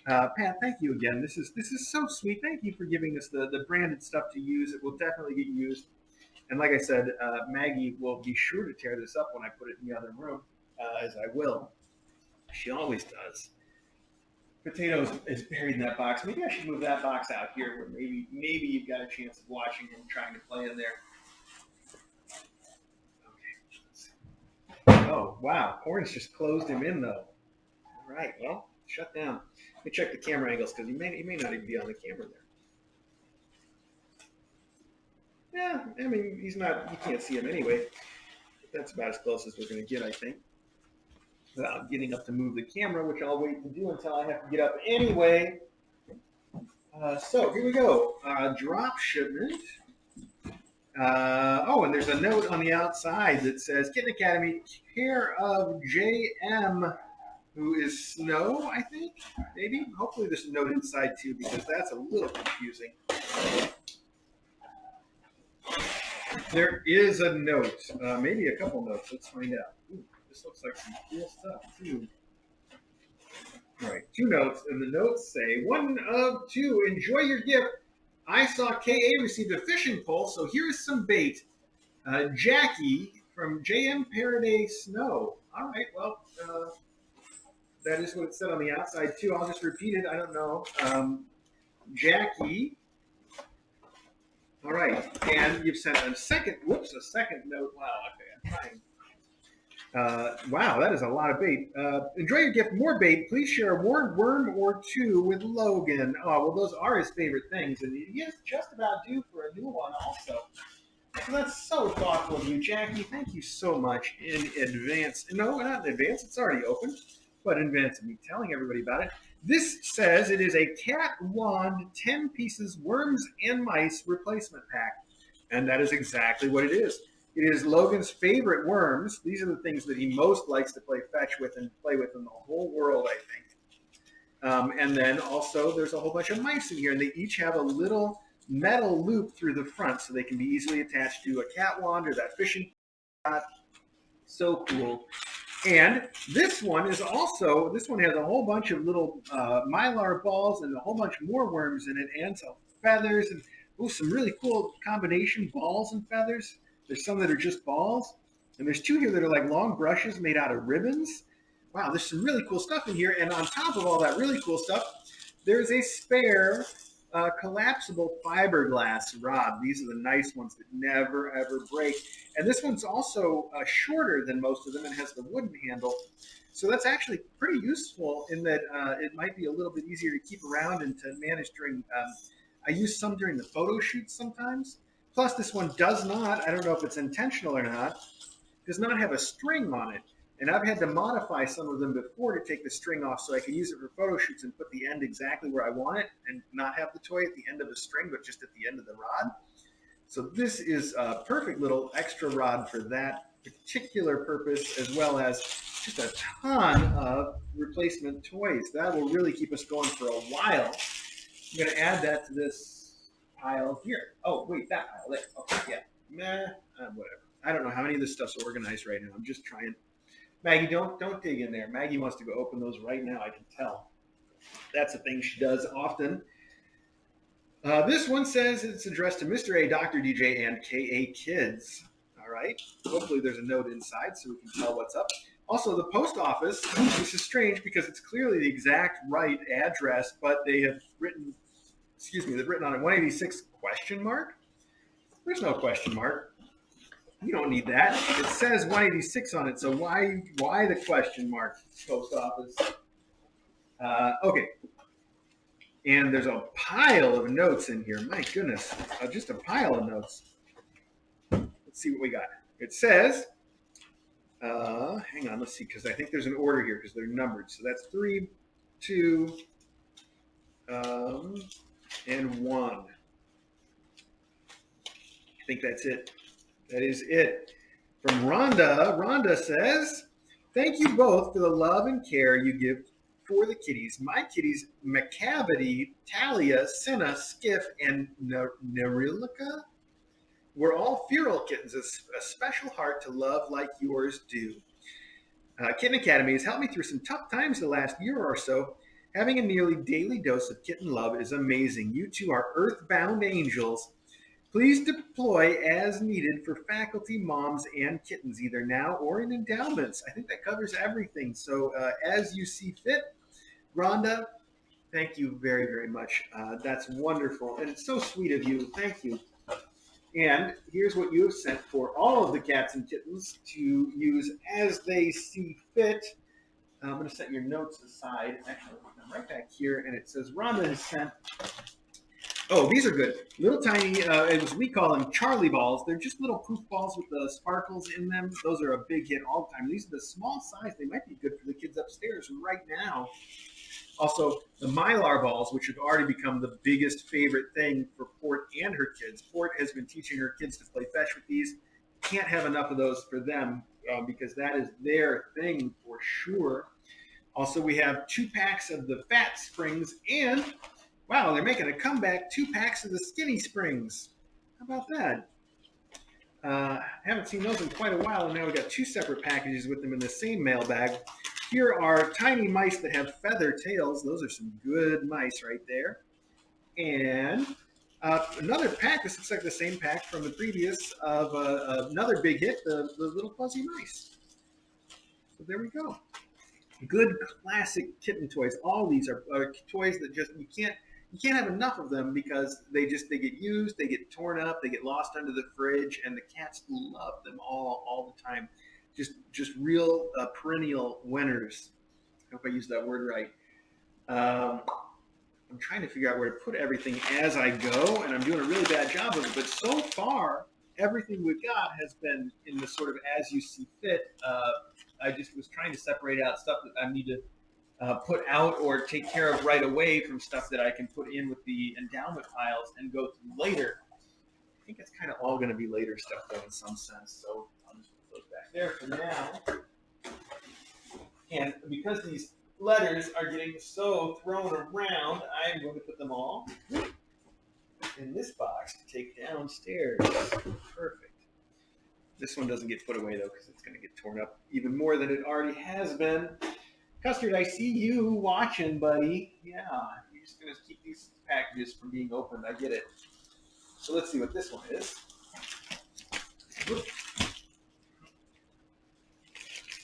Pat, thank you again. This is so sweet. Thank you for giving us the branded stuff to use. It will definitely get used. And like I said, Maggie will be sure to tear this up when I put it in the other room, as I will. She always does. Potatoes is buried in that box. Maybe I should move that box out here, where maybe you've got a chance of watching him trying to play in there. Okay. Oh wow, Horns just closed him in though. All right, well, shut down. Let me check the camera angles because he may not even be on the camera there. Yeah, I mean he's not. You can't see him anyway. But that's about as close as we're going to get, I think. Without getting up to move the camera, which I'll wait to do until I have to get up anyway. So here we go. Drop shipment. Oh, and there's a note on the outside that says Kitten Academy, care of JM, who is Snow, I think. Maybe. Hopefully there's a note inside too, because that's a little confusing. There is a note. Maybe a couple notes. Let's find out. Ooh, this looks like some cool stuff too. All right, 2 notes, and the notes say, 1 of 2, enjoy your gift. I saw KA received a fishing pole, so here's some bait. Jackie from JM Paradise Snow. All right, well, that is what it said on the outside, too. I'll just repeat it. I don't know. Jackie. All right, and you've sent a second note. Wow, okay, I'm trying. Wow, that is a lot of bait. Enjoy your gift. More bait. Please share a warm worm or 2 with Logan. Oh, well, those are his favorite things, and he is just about due for a new one also. So that's so thoughtful of you, Jackie. Thank you so much in advance. No, not in advance. It's already open, but in advance of me telling everybody about it. This says it is a cat wand 10 pieces worms and mice replacement pack. And that is exactly what it is. It is Logan's favorite worms. These are the things that he most likes to play fetch with and play with in the whole world, I think. And then also there's a whole bunch of mice in here, and they each have a little metal loop through the front so they can be easily attached to a cat wand or that fishing rod. So cool. And this one has a whole bunch of little mylar balls and a whole bunch more worms in it, and some feathers and some really cool combination balls and feathers. There's some that are just balls, and there's 2 here that are like long brushes made out of ribbons. Wow, there's some really cool stuff in here. And on top of all that really cool stuff, there's a spare collapsible fiberglass rod. These are the nice ones that never ever break. And this one's also shorter than most of them and has the wooden handle. So that's actually pretty useful in that it might be a little bit easier to keep around and to manage during. I use some during the photo shoots sometimes. Plus, this one does not, I don't know if it's intentional or not, does not have a string on it. And I've had to modify some of them before to take the string off so I can use it for photo shoots and put the end exactly where I want it and not have the toy at the end of a string, but just at the end of the rod. So this is a perfect little extra rod for that particular purpose, as well as just a ton of replacement toys. That will really keep us going for a while. I'm going to add that to this pile here. Oh, wait, that pile there. Okay, yeah. Whatever. I don't know how many of this stuff's organized right now. I'm just trying. Maggie, don't dig in there. Maggie wants to go open those right now. I can tell. That's a thing she does often. This one says it's addressed to Mr. A, Dr. DJ, and KA Kids. All right. Hopefully there's a note inside so we can tell what's up. Also, the post office, this is strange because it's clearly the exact right address, but they have written, they've written on it 186 question mark. There's no question mark. You don't need that. It says 186 on it, so why the question mark, post office? Okay. And there's a pile of notes in here. My goodness, just a pile of notes. Let's see what we got. It says, hang on, let's see, because I think there's an order here because they're numbered. So that's 3, 2, and 1. I think that's it. That is it. From Rhonda, Rhonda says, thank you both for the love and care you give for the kitties. My kitties, Macavity, Talia, Senna, Skiff, and Nerilika were all feral kittens, a special heart to love like yours do. Kitten Academy has helped me through some tough times the last year or so. Having a nearly daily dose of kitten love is amazing. You two are earthbound angels. Please deploy as needed for faculty, moms, and kittens, either now or in endowments. I think that covers everything. So, as you see fit, Rhonda, thank you very, very much. That's wonderful. And it's so sweet of you. Thank you. And here's what you have sent for all of the cats and kittens to use as they see fit. I'm going to set your notes aside. Actually, I'm right back here, and it says Rhonda has sent. Oh, these are good. Little tiny, we call them Charlie balls. They're just little poof balls with the sparkles in them. Those are a big hit all the time. These are the small size. They might be good for the kids upstairs right now. Also, the Mylar balls, which have already become the biggest favorite thing for Port and her kids. Port has been teaching her kids to play fetch with these. Can't have enough of those for them because that is their thing for sure. Also, we have 2 packs of the Fat Springs and, wow, they're making a comeback, 2 packs of the Skinny Springs. How about that? Haven't seen those in quite a while, and now we got 2 separate packages with them in the same mailbag. Here are tiny mice that have feather tails. Those are some good mice right there. And another pack. This looks like the same pack from the previous of another big hit, the little fuzzy mice. So there we go. Good classic kitten toys. All these are toys that just you can't have enough of them because they get used, they get torn up, they get lost under the fridge, and the cats love them all the time. Just real perennial winners. I hope I used that word right. I'm trying to figure out where to put everything as I go, and I'm doing a really bad job of it. But so far, everything we've got has been in the sort of as you see fit. I just was trying to separate out stuff that I need to put out or take care of right away from stuff that I can put in with the endowment piles and go through later. I think it's kind of all going to be later stuff, though, in some sense. So I'll just put those back there for now. And because these letters are getting so thrown around, I'm going to put them all in this box to take downstairs. Perfect. This one doesn't get put away, though, because it's going to get torn up even more than it already has been. Custard, I see you watching, buddy. Yeah, you're just going to keep these packages from being opened. I get it. So let's see what this one is. Whoop.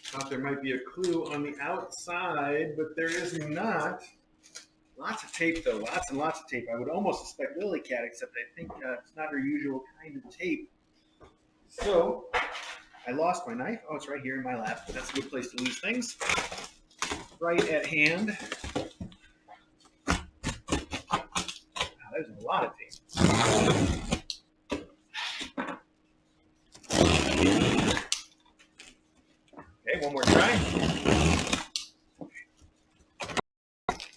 Thought there might be a clue on the outside, but there is not. Lots of tape, though. Lots and lots of tape. I would almost suspect Lily Cat, except I think it's not her usual kind of tape. So, I lost my knife. Oh, it's right here in my lap. That's a good place to lose things. Right at hand. Wow, there's a lot of tape. Okay, one more try.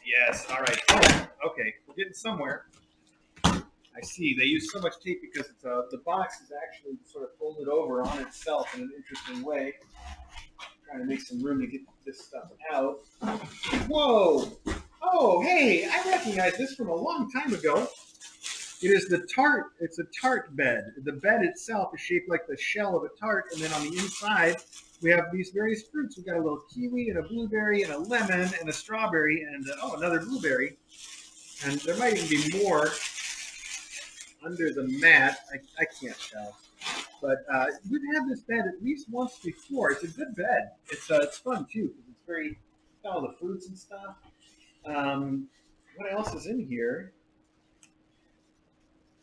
Yes, all right. Oh, okay, we're getting somewhere. I see. They use so much tape because it's the box is actually sort of folded over on itself in an interesting way. Trying to make some room to get this stuff out. Whoa! Oh, hey, I recognize this from a long time ago. It is the tart. It's a tart bed. The bed itself is shaped like the shell of a tart, and then on the inside we have these various fruits. We've got a little kiwi and a blueberry and a lemon and a strawberry and another blueberry. And there might even be more under the mat. I can't tell. But we've had this bed at least once before. It's a good bed. It's fun too because it's very got all the fruits and stuff. What else is in here?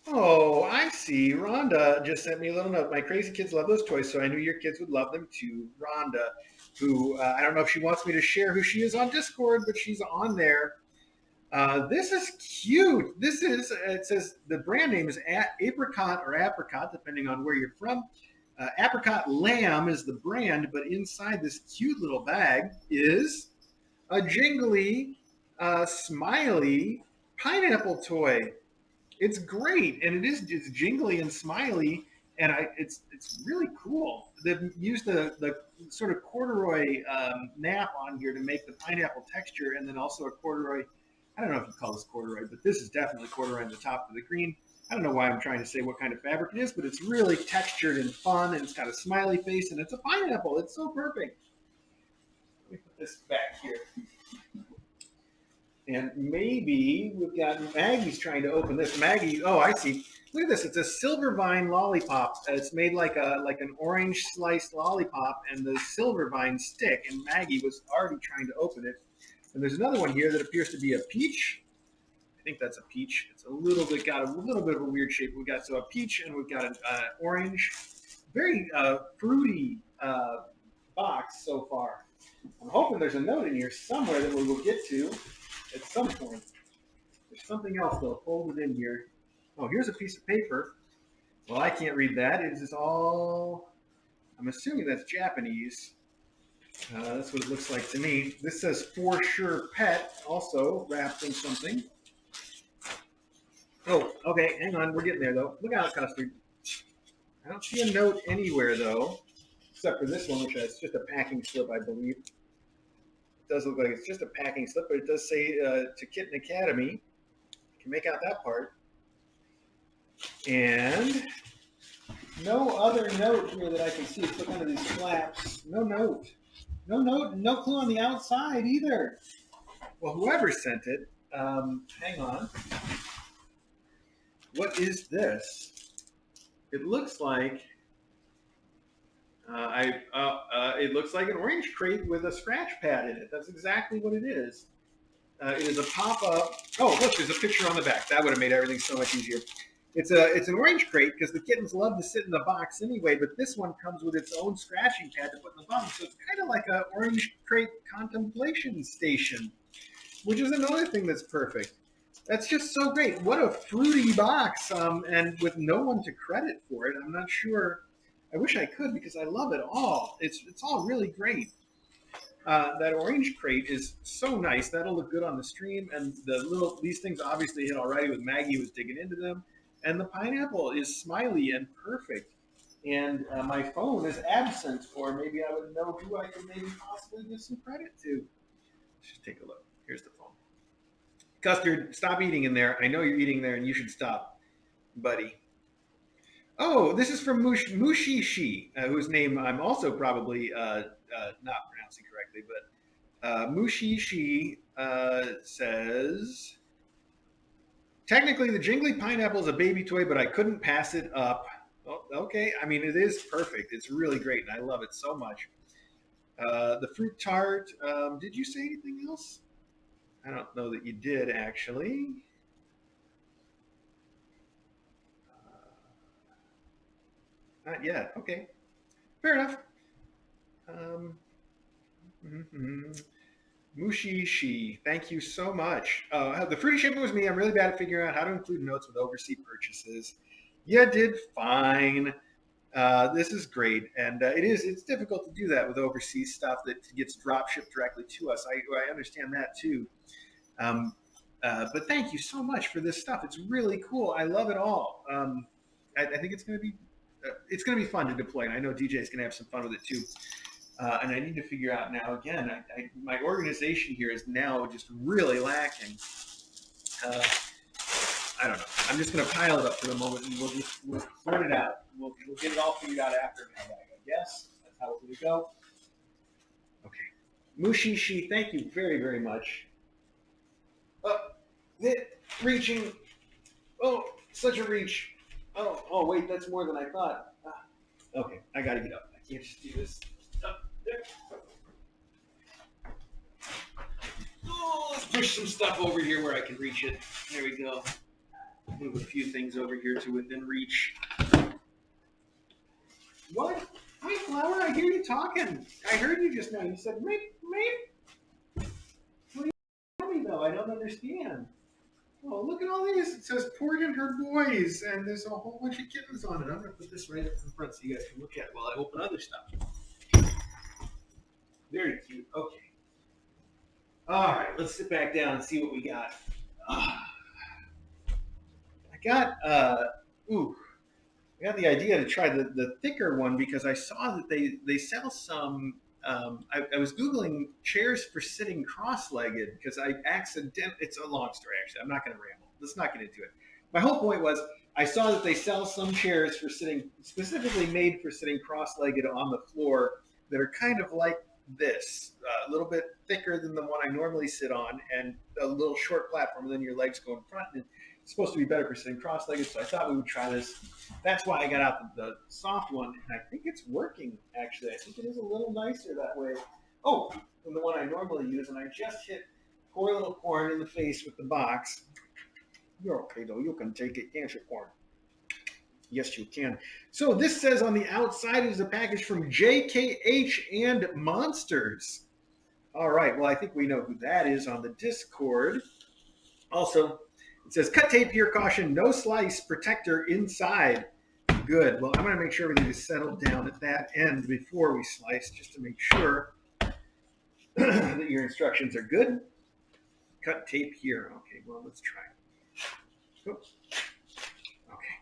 Oh, I see. Rhonda just sent me a little note. My crazy kids love those toys, so I knew your kids would love them too. Rhonda, who I don't know if she wants me to share who she is on Discord, but she's on there. This is cute. It says the brand name is Apricot or Apricot, depending on where you're from. Apricot Lamb is the brand, but inside this cute little bag is a jingly, smiley pineapple toy. It's great, and it's jingly and smiley, and it's really cool. They've used the sort of corduroy nap on here to make the pineapple texture, and then also a corduroy. I don't know if you call this corduroy, but this is definitely corduroy on the top of the green. I don't know why I'm trying to say what kind of fabric it is, but it's really textured and fun, and it's got a smiley face, and it's a pineapple. It's so perfect. me put this back here. And maybe we've got Maggie's trying to open this. Maggie, oh, I see. Look at this. It's a silver vine lollipop. It's made like an orange sliced lollipop, and the silver vine stick. And Maggie was already trying to open it. And there's another one here that appears to be a peach. I think that's a peach. It's a little bit got a little bit of a weird shape. We got so a peach, and we've got an orange, very fruity box so far. I'm hoping there's a note in here somewhere that we will get to at some point. There's something else though folded in here. Oh, here's a piece of paper. Well, I can't read that. It is all. I'm assuming that's Japanese. That's what it looks like to me. This says "For Sure Pet," also wrapped in something. Oh, okay. Hang on. We're getting there though. Look out, Custard. I don't see a note anywhere though, except for this one, which is just a packing slip, I believe. It does look like it's just a packing slip, but it does say to Kitten Academy. You can make out that part. And no other note here that I can see. Let's look under these flaps. No note. No note. No clue on the outside either. Well, whoever sent it, hang on. What is this? It looks like it looks like an orange crate with a scratch pad in it. That's exactly what it is. It is a pop-up. Oh, look, there's a picture on the back. That would have made everything so much easier. It's an orange crate because the kittens love to sit in the box anyway, but this one comes with its own scratching pad to put in the bottom. So it's kind of like an orange crate contemplation station, which is another thing that's perfect. That's just so great. What a fruity box, and with no one to credit for it. I'm not sure. I wish I could because I love it all. It's all really great. That orange crate is so nice. That'll look good on the stream. And these things obviously hit already with Maggie who was digging into them. And the pineapple is smiley and perfect. And my phone is absent, or maybe I would know who I could maybe possibly give some credit to. Let's just take a look. Here's the phone. Custard, stop eating in there. I know you're eating there, and you should stop, buddy. Oh, this is from Mushishi, whose name I'm also probably not pronouncing correctly, but Mushishi says, technically the jingly pineapple is a baby toy, but I couldn't pass it up. Oh, okay, I mean, it is perfect. It's really great, and I love it so much. The fruit tart, did you say anything else? I don't know that you did, actually. Not yet. Okay. Fair enough. Mm-hmm. Mushishi, thank you so much. The fruity shipment was me. I'm really bad at figuring out how to include notes with overseas purchases. You did fine. This is great, and it's difficult to do that with overseas stuff that gets drop shipped directly to us. I understand that too. But thank you so much for this stuff. It's really cool. I love it all. I think it's going to be fun to deploy, and I know DJ is going to have some fun with it too. And I need to figure out now. Again, my organization here is now just really lacking. I don't know. I'm just going to pile it up for the moment, and we'll sort it out. We'll get it all figured out after Mailbag, I guess. That's how it's going to go. Okay. Mushishi, thank you very, very much. Reaching. Oh, such a reach. Oh, wait, that's more than I thought. Okay, I got to get up. I can't just do this. Up there. Oh, let's push some stuff over here where I can reach it. There we go. Move a few things over here to within reach. What? Hi, Flower. I hear you talking. I heard you just now. You said, meep, meep. What do you tell me, though? I don't understand. Oh, look at all these. It says poured in her boys, and there's a whole bunch of kittens on it. I'm going to put this right up in front so you guys can look at it while I open other stuff. Very cute. Okay. All right, let's sit back down and see what we got. I got I got the idea to try the thicker one because I saw that they sell some. I was Googling chairs for sitting cross-legged because I accidentally. It's a long story, actually. I'm not going to ramble. Let's not get into it. My whole point was I saw that they sell some chairs for sitting, specifically made for sitting cross-legged on the floor that are kind of like this, a little bit thicker than the one I normally sit on, and a little short platform, and then your legs go in front. And it's supposed to be better for sitting cross-legged, so I thought we would try this. That's why I got out the soft one, and I think it's working, actually. I think it is a little nicer that way. Oh, than the one I normally use, and I just hit poor little Corn in the face with the box. You're okay, though. You can take it, can't you, Corn? Yes, you can. So this says on the outside is a package from JKH and Monsters. All right. Well, I think we know who that is on the Discord. Also, it says cut tape here, caution, no slice, protector inside. Good. Well, I'm going to make sure everything is settled down at that end before we slice, just to make sure that your instructions are good. Cut tape here. Okay. Well, let's try. Oops. Okay.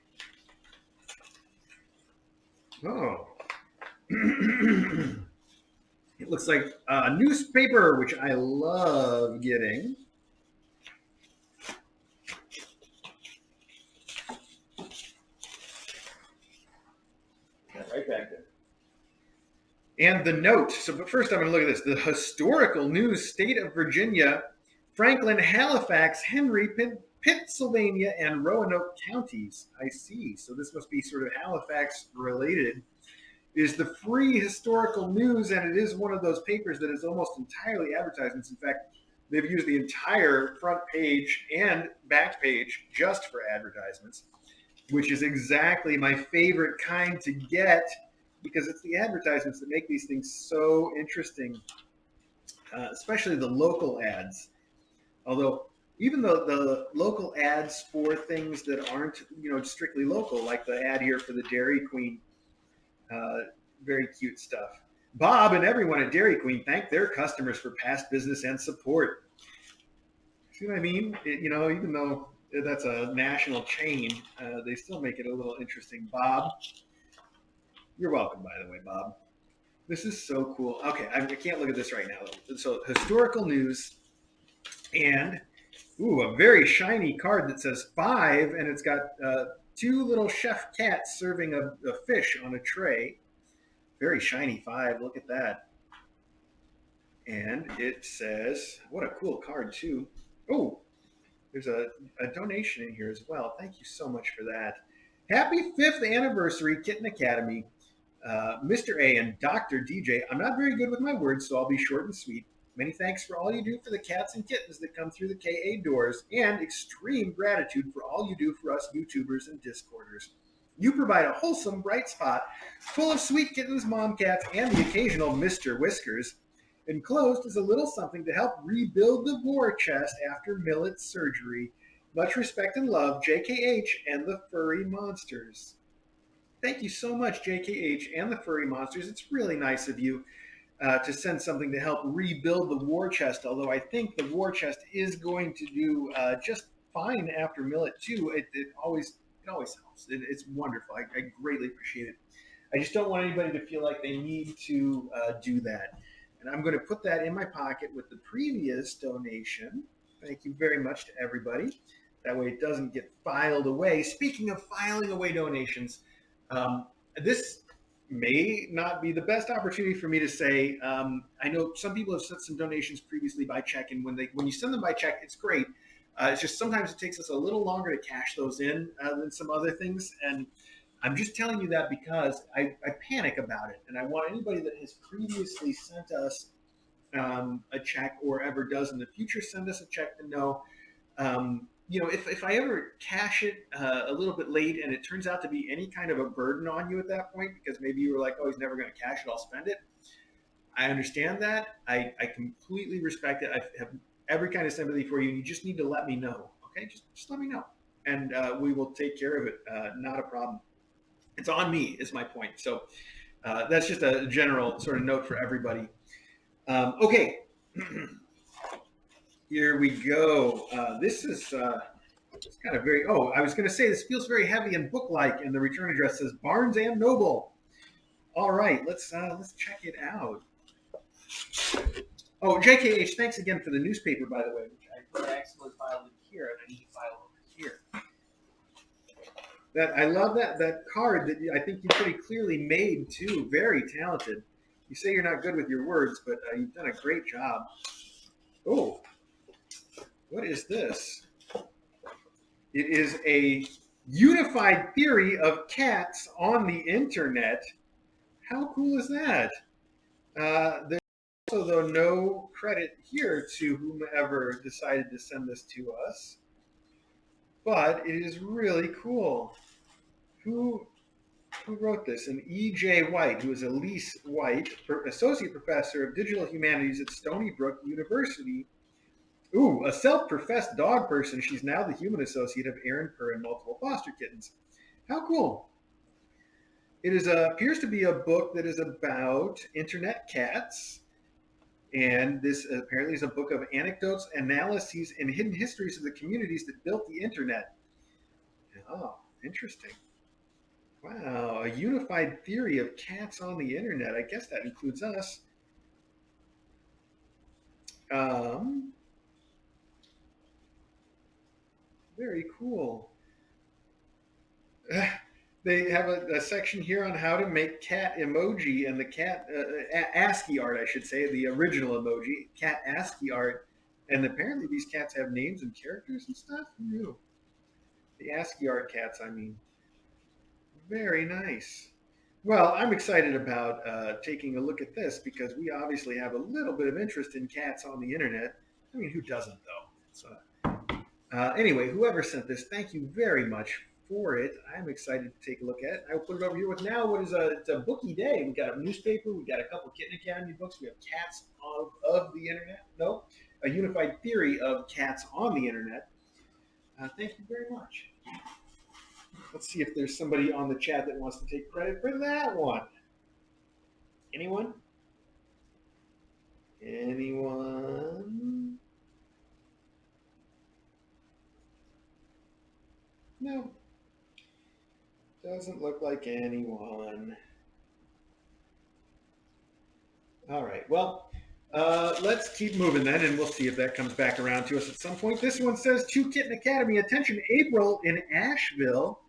Oh. It looks like a newspaper, which I love getting. Right back there. And the note. So, but first I'm going to look at this. The historical news, state of Virginia, Franklin, Halifax, Henry, Pittsylvania, and Roanoke counties. I see. So this must be sort of Halifax related. Is the free historical news, and it is one of those papers that is almost entirely advertisements. In fact, they've used the entire front page and back page just for advertisements, which is exactly my favorite kind to get because it's the advertisements that make these things so interesting, especially the local ads. Although, even though the local ads for things that aren't, strictly local, like the ad here for the Dairy Queen, very cute stuff. Bob and everyone at Dairy Queen thank their customers for past business and support. See what I mean? Even though that's a national chain, they still make it a little interesting. Bob, you're welcome, by the way, Bob. This is so cool. Okay, I can't look at this right now. So historical news, and a very shiny card that says 5, and it's got 2 little chef cats serving a fish on a tray. Very shiny 5. Look at that. And it says, what a cool card too. Oh, there's a donation in here as well. Thank you so much for that. Happy 5th anniversary, Kitten Academy. Mr. A and Dr. DJ. I'm not very good with my words, so I'll be short and sweet. Many thanks for all you do for the cats and kittens that come through the KA doors, and extreme gratitude for all you do for us YouTubers and Discorders. You provide a wholesome, bright spot full of sweet kittens, mom cats, and the occasional Mr. Whiskers. Enclosed is a little something to help rebuild the war chest after Millet's surgery. Much respect and love, JKH and the Furry Monsters. Thank you so much, JKH and the Furry Monsters. It's really nice of you to send something to help rebuild the war chest, although I think the war chest is going to do just fine after Millet too. It always helps. It's wonderful. I greatly appreciate it. I just don't want anybody to feel like they need to do that. And I'm going to put that in my pocket with the previous donation. Thank you very much to everybody. That way it doesn't get filed away. Speaking of filing away donations, this may not be the best opportunity for me to say. I know some people have sent some donations previously by check, and when you send them by check, it's great. It's just sometimes it takes us a little longer to cash those in than some other things, and I'm just telling you that because I panic about it, and I want anybody that has previously sent us a check or ever does in the future send us a check to know. If I ever cash it a little bit late and it turns out to be any kind of a burden on you at that point, because maybe you were like, oh, he's never going to cash it, I'll spend it. I understand that. I completely respect it. I have every kind of sympathy for you. You just need to let me know. Okay, just let me know, and we will take care of it. Not a problem. It's on me, is my point. So that's just a general sort of note for everybody. Okay. Here we go. This is it's kind of very. Oh, I was going to say this feels very heavy and book-like, and the return address says Barnes and Noble. All right, let's check it out. Oh, JKH, thanks again for the newspaper, by the way, which I accidentally filed in here, and I need to file over here. I love that card that I think you pretty clearly made too. Very talented. You say you're not good with your words, but you've done a great job. Oh, what is this? It is a unified theory of cats on the internet. How cool is that? There's also, though, no credit here to whomever decided to send this to us, but it is really cool. Who who wrote this? An E.J. White, who is Elise White, associate professor of digital humanities at Stony Brook University. Ooh, a self-professed dog person. She's now the human associate of Aaron Purr and multiple foster kittens. How cool! It appears to be a book that is about internet cats, and this apparently is a book of anecdotes, analyses, and hidden histories of the communities that built the internet. Oh, interesting. Wow, a unified theory of cats on the internet. I guess that includes us. Um, Very cool. They have a section here on how to make cat emoji and the cat ASCII art, I should say, the original emoji, cat ASCII art. And apparently these cats have names and characters and stuff. Who knew? The ASCII art cats, I mean. Very nice. Well, I'm excited about taking a look at this because we obviously have a little bit of interest in cats on the internet. I mean, who doesn't, though? So, anyway, whoever sent this, thank you very much for it. I'm excited to take a look at it. I will put it over here with now what is it's a bookie day. We got a newspaper, we got a couple Kitten Academy books, we have cats of the internet. No, a unified theory of cats on the internet. Thank you very much. Let's see if there's somebody on the chat that wants to take credit for that one. Anyone? Anyone? No. Doesn't look like anyone. All right. Well, let's keep moving then, and we'll see if that comes back around to us at some point. This one says to Kitten Academy, attention, April in Asheville.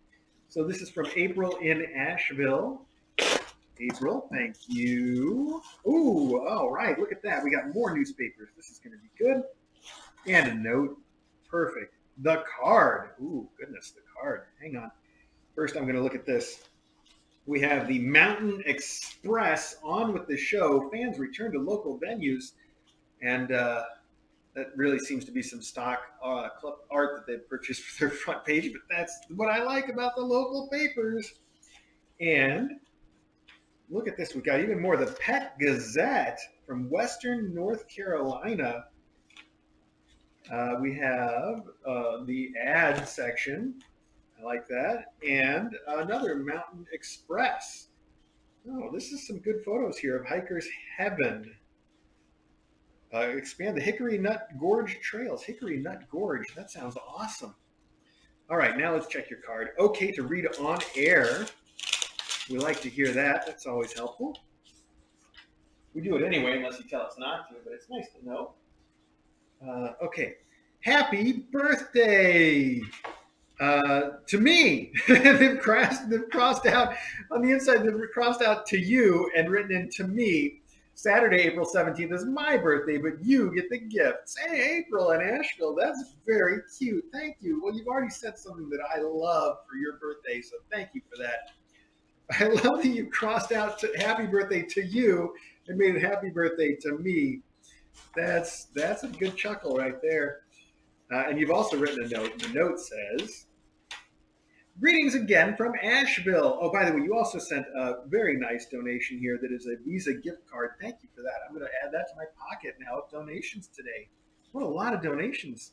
So this is from April in Asheville. April, thank you. Ooh, all right, look at that. We got more newspapers. This is going to be good. And a note. Perfect. The card. Ooh, goodness, the card. Hang on. First, I'm going to look at this. We have the Mountain Express on with the show. Fans return to local venues. And that really seems to be some stock club art that they've purchased for their front page. But that's what I like about the local papers. And look at this. We got even more. The Pet Gazette from Western North Carolina. We have the ad section. I like that. And another Mountain Express. Oh, this is some good photos here of Hiker's Heaven. Expand the Hickory Nut Gorge trails. Hickory Nut Gorge. That sounds awesome. All right, now let's check your card. Okay to read on air. We like to hear that. That's always helpful. We do it anyway, unless you tell us not to, but it's nice to know. Okay. Happy birthday to me. they've crossed out on the inside, they've crossed out to you and written in to me. Saturday, April 17th is my birthday, but you get the gifts. Hey, April in Asheville, that's very cute. Thank you. Well, you've already said something that I love for your birthday, so thank you for that. I love that you crossed out to happy birthday to you and made it happy birthday to me. That's a good chuckle right there. And you've also written a note. The note says, greetings again from Asheville. Oh, by the way, you also sent a very nice donation here that is a Visa gift card. Thank you for that. I'm going to add that to my pocket now of donations today. What a lot of donations.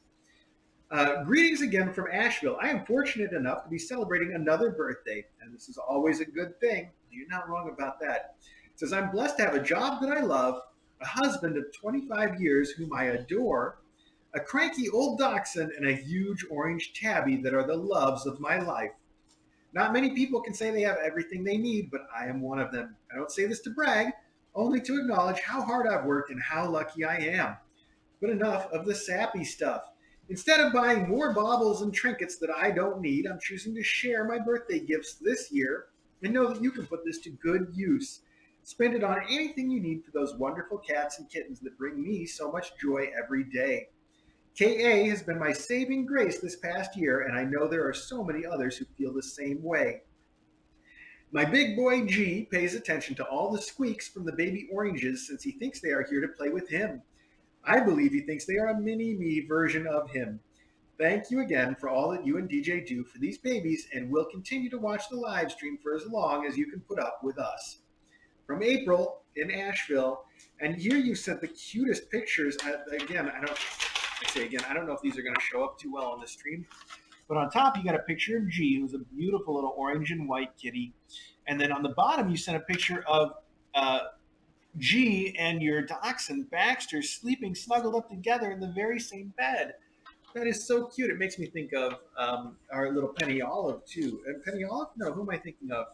Greetings again from Asheville. I am fortunate enough to be celebrating another birthday, and this is always a good thing. You're not wrong about that. It says, I'm blessed to have a job that I love, a husband of 25 years whom I adore, a cranky old dachshund, and a huge orange tabby that are the loves of my life. Not many people can say they have everything they need, but I am one of them. I don't say this to brag, only to acknowledge how hard I've worked and how lucky I am. But enough of the sappy stuff. Instead of buying more baubles and trinkets that I don't need, I'm choosing to share my birthday gifts this year and know that you can put this to good use. Spend it on anything you need for those wonderful cats and kittens that bring me so much joy every day. KA has been my saving grace this past year, and I know there are so many others who feel the same way. My big boy G pays attention to all the squeaks from the baby oranges since he thinks they are here to play with him. I believe he thinks they are a mini me version of him. Thank you again for all that you and DJ do for these babies, and we'll continue to watch the live stream for as long as you can put up with us. From April in Asheville, and here you sent the cutest pictures. Again, I don't know if these are going to show up too well on the stream, but on top you got a picture of G, who's a beautiful little orange and white kitty, and then on the bottom you sent a picture of uh, G and your dachshund Baxter sleeping snuggled up together in the very same bed. That is so cute. It makes me think of our little Penny Olive too. And Penny Olive? No, who am I thinking of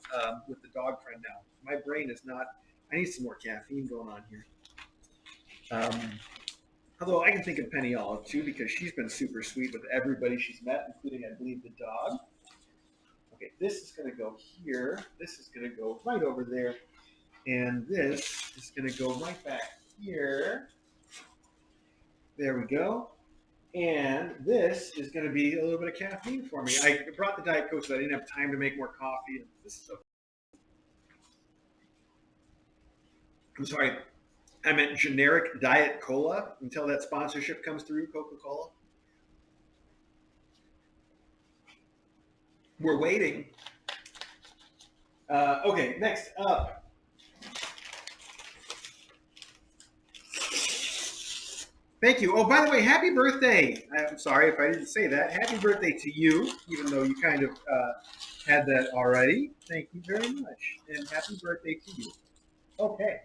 with the dog friend now? My brain is not. I need some more caffeine going on here. Although I can think of Penny Olive too because she's been super sweet with everybody she's met, including I believe the dog. Okay, this is going to go here. This is going to go right over there, and this is going to go right back here. There we go. And this is going to be a little bit of caffeine for me. I brought the Diet Coke so I didn't have time to make more coffee. This is I'm sorry, I meant generic Diet Cola until that sponsorship comes through, Coca-Cola. We're waiting. Okay, next up. Thank you. Oh, by the way, happy birthday. I'm sorry if I didn't say that. Happy birthday to you, even though you kind of had that already. Thank you very much. And happy birthday to you. Okay.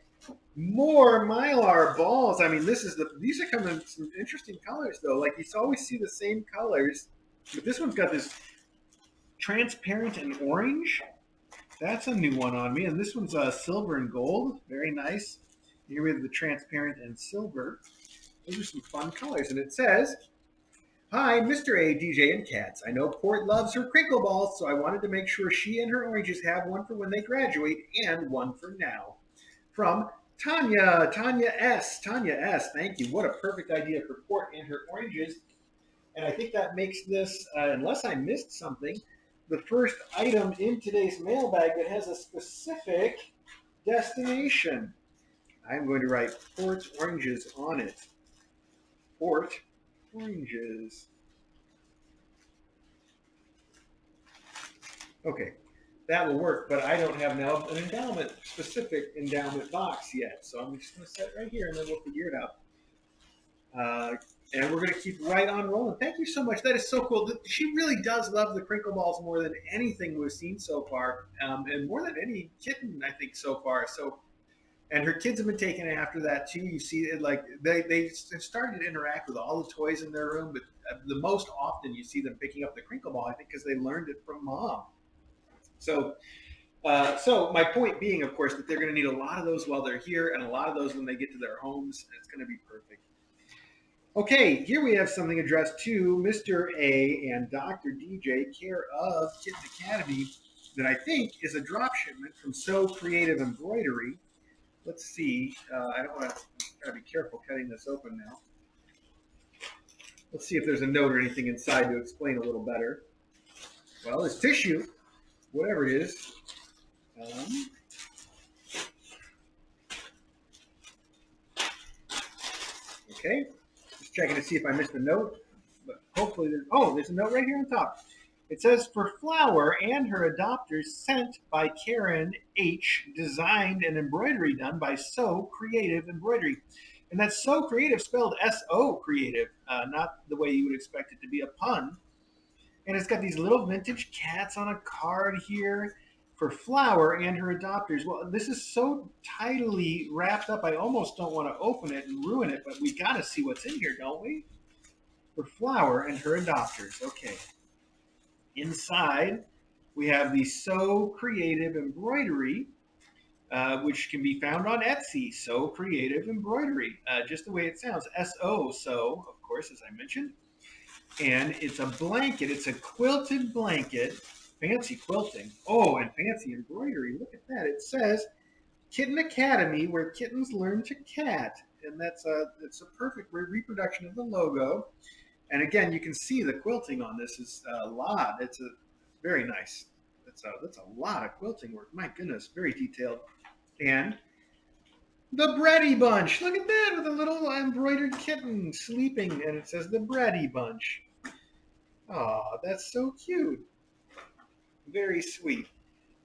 More Mylar balls. I mean, these are coming in some interesting colors, though. Like, you always see the same colors. But this one's got this transparent and orange. That's a new one on me. And this one's silver and gold. Very nice. Here we have the transparent and silver. Those are some fun colors. And it says, "Hi, Mr. A, DJ, and Cats. I know Port loves her crinkle balls, so I wanted to make sure she and her oranges have one for when they graduate and one for now." From Tanya, Tanya S. Tanya S. Thank you. What a perfect idea for Port and her oranges. And I think that makes this, unless I missed something, the first item in today's mailbag that has a specific destination. I'm going to write Port Oranges on it. Port Oranges. Okay, that will work, but I don't have now an endowment, specific endowment box yet. So I'm just going to set it right here and then we'll figure it out. And we're going to keep right on rolling. Thank you so much. That is so cool. She really does love the crinkle balls more than anything we've seen so far, and more than any kitten, I think, so far. So, and her kids have been taking after that too. You see it, like they started to interact with all the toys in their room, but the most often you see them picking up the crinkle ball, I think, because they learned it from mom. So so my point being, of course, that they're going to need a lot of those while they're here, and a lot of those when they get to their homes. And it's going to be perfect. Okay, here we have something addressed to Mr. A and Dr. DJ, care of Kitten Academy, that I think is a drop shipment from So Creative Embroidery. Let's see. I don't want to. Gotta be careful cutting this open now. Let's see if there's a note or anything inside to explain a little better. Well, it's tissue, whatever it is. Okay, just checking to see if I missed a note, but hopefully there's a note right here on top. It says, "For Flower and her adopters, sent by Karen H, designed and embroidery done by So Creative Embroidery." And that's So Creative spelled S-O Creative, not the way you would expect it to be a pun. And it's got these little vintage cats on a card here. For Flower and her adopters. Well, this is so tidily wrapped up, I almost don't want to open it and ruin it, but we got to see what's in here, don't we? For Flower and her adopters. Okay. Inside, we have the So Creative Embroidery, which can be found on Etsy. So Creative Embroidery, just the way it sounds. S-O, so, of course, as I mentioned. And it's a blanket. It's a quilted blanket. Fancy quilting. Oh, and fancy embroidery. Look at that. It says, Kitten Academy, where kittens learn to cat. And it's a perfect reproduction of the logo. And again, you can see the quilting on this is a lot. It's very nice. That's a lot of quilting work. My goodness, very detailed. And the Bready Bunch. Look at that with a little embroidered kitten sleeping, and it says the Bready Bunch. Aw, that's so cute. Very sweet.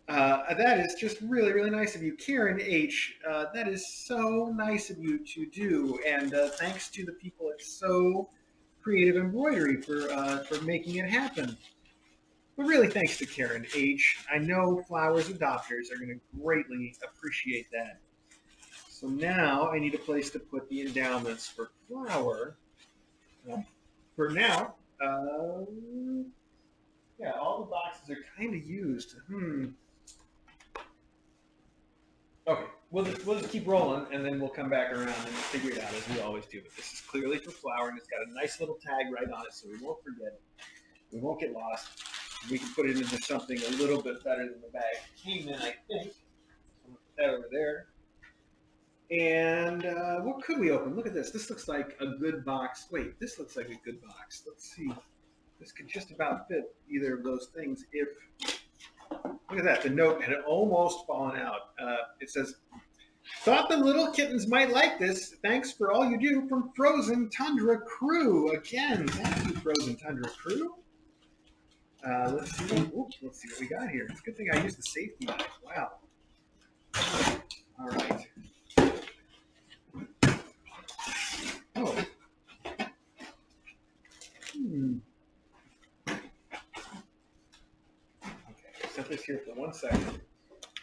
That is just really, really nice of you, Karen H. That is so nice of you to do, and thanks to the people at So Creative Embroidery for making it happen. But really, thanks to Karen H. I know Flowers adopters are going to greatly appreciate that. So now I need a place to put the endowments for Flower. For now, yeah, all the boxes are kind of used. Okay, we'll just keep rolling, and then we'll come back around and figure it out as we always do. But this is clearly for Flower, and it's got a nice little tag right on it, so we won't forget it. We won't get lost. We can put it into something a little bit better than the bag came in, I think. I'm gonna put that over there. And what could we open? Look at this. This looks like a good box. Wait, this looks like a good box. Let's see. This could just about fit either of those things if. Look at that. The note had almost fallen out. It says, "Thought the little kittens might like this. Thanks for all you do from Frozen Tundra Crew." Again, thank you, Frozen Tundra Crew. Let's see. Let's see what we got here. It's a good thing I used the safety knife. Wow. All right. Oh. Okay. Set this here for 1 second.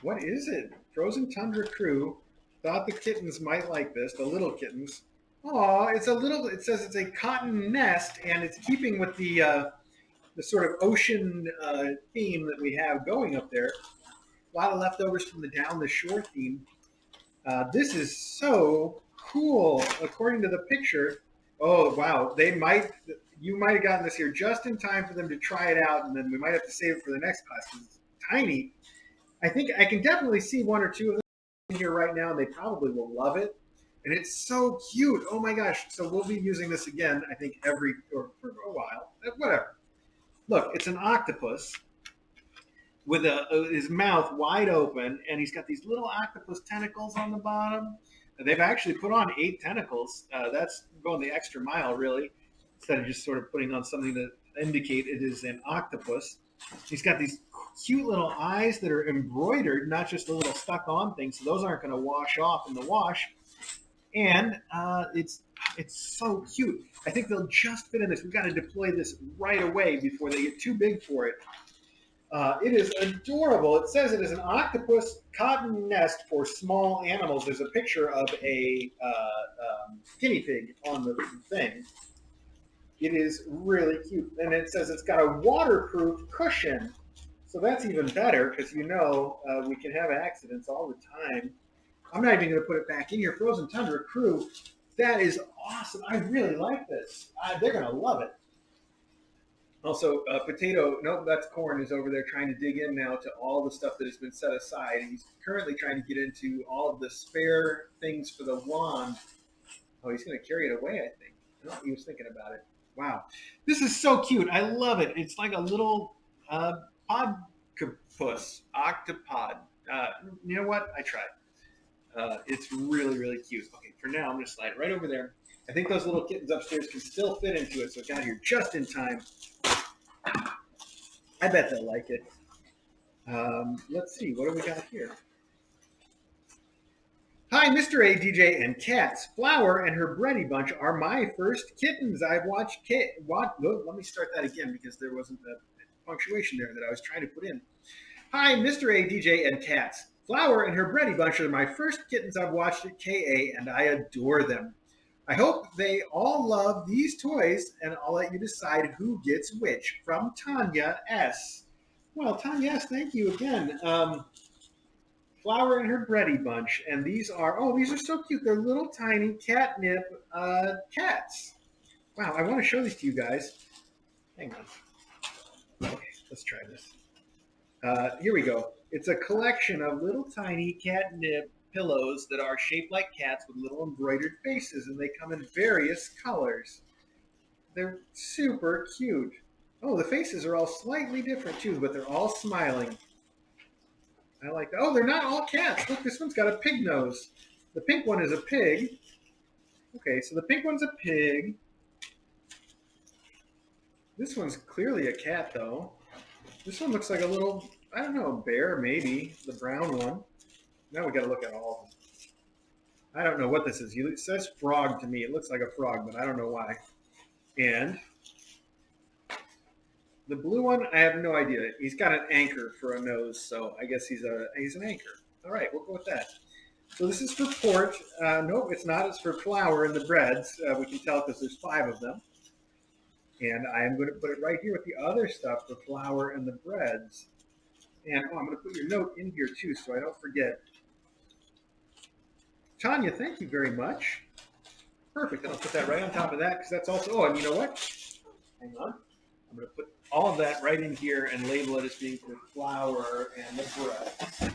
What is it? Frozen Tundra Crew thought the kittens might like this. The little kittens. Oh, it's a little. It says it's a cotton nest, and it's keeping with the sort of ocean theme that we have going up there. A lot of leftovers from the down the shore theme. This is so cool. According to the picture, oh wow, you might have gotten this here just in time for them to try it out, and then we might have to save it for the next class because it's tiny. I think I can definitely see one or two of them in here right now, and they probably will love it. And it's so cute. Oh my gosh. So we'll be using this again, I think, or for a while. Whatever. Look, it's an octopus with his mouth wide open, and he's got these little octopus tentacles on the bottom. They've actually put on 8 tentacles. That's going the extra mile, really, instead of just sort of putting on something to indicate it is an octopus. He's got these cute little eyes that are embroidered, not just a little stuck on thing, so those aren't going to wash off in the wash. And it's so cute. I think they'll just fit in this. We've got to deploy this right away before they get too big for it. It is adorable. It says it is an octopus cotton nest for small animals. There's a picture of a guinea pig on the thing. It is really cute. And it says it's got a waterproof cushion. So that's even better because we can have accidents all the time. I'm not even going to put it back in here. Frozen Tundra Crew, that is awesome. I really like this. They're going to love it. Also, Potato, nope, that's Corn, is over there trying to dig in now to all the stuff that has been set aside. He's currently trying to get into all of the spare things for the wand. Oh, he's going to carry it away, I think. No, he was thinking about it. Wow. This is so cute. I love it. It's like a little octopus, octopod. You know what? I tried. It's really, really cute. Okay, for now, I'm going to slide right over there. I think those little kittens upstairs can still fit into it, so it got here just in time. I bet they'll like it. Let's see, what do we got here? Hi, Mr. A, DJ, and Cats. Flower and her Bready Bunch are my first kittens. I've watched let me start that again because there wasn't a punctuation there that I was trying to put in. Hi, Mr. A, DJ, and Cats. Flower and her Bready Bunch are my first kittens I've watched at KA, and I adore them. I hope they all love these toys, and I'll let you decide who gets which. From Tanya S. Well, Tanya S., thank you again. Flower and her Bready Bunch, and these are so cute. They're little tiny catnip cats. Wow, I want to show these to you guys. Hang on. Okay, let's try this. Here we go. It's a collection of little tiny catnip pillows that are shaped like cats with little embroidered faces, and they come in various colors. They're super cute. Oh, the faces are all slightly different too, but they're all smiling. I like that. Oh, they're not all cats. Look, this one's got a pig nose. The pink one is a pig. Okay, so the pink one's a pig. This one's clearly a cat, though. This one looks like a little, I don't know, bear, maybe. The brown one. Now we gotta look at all of them. I don't know what this is. It says frog to me. It looks like a frog, but I don't know why. And the blue one, I have no idea. He's got an anchor for a nose, so I guess he's an anchor. All right, we'll go with that. So this is for port. Nope, it's not. It's for flour in the breads. We can tell because there's 5 of them. And I am going to put it right here with the other stuff, the flour and the breads. And I'm going to put your note in here too, so I don't forget. Tanya, thank you very much. Perfect. And I'll put that right on top of that because that's also. Oh, and you know what? Hang on. I'm going to put all of that right in here and label it as being for flour and the bread.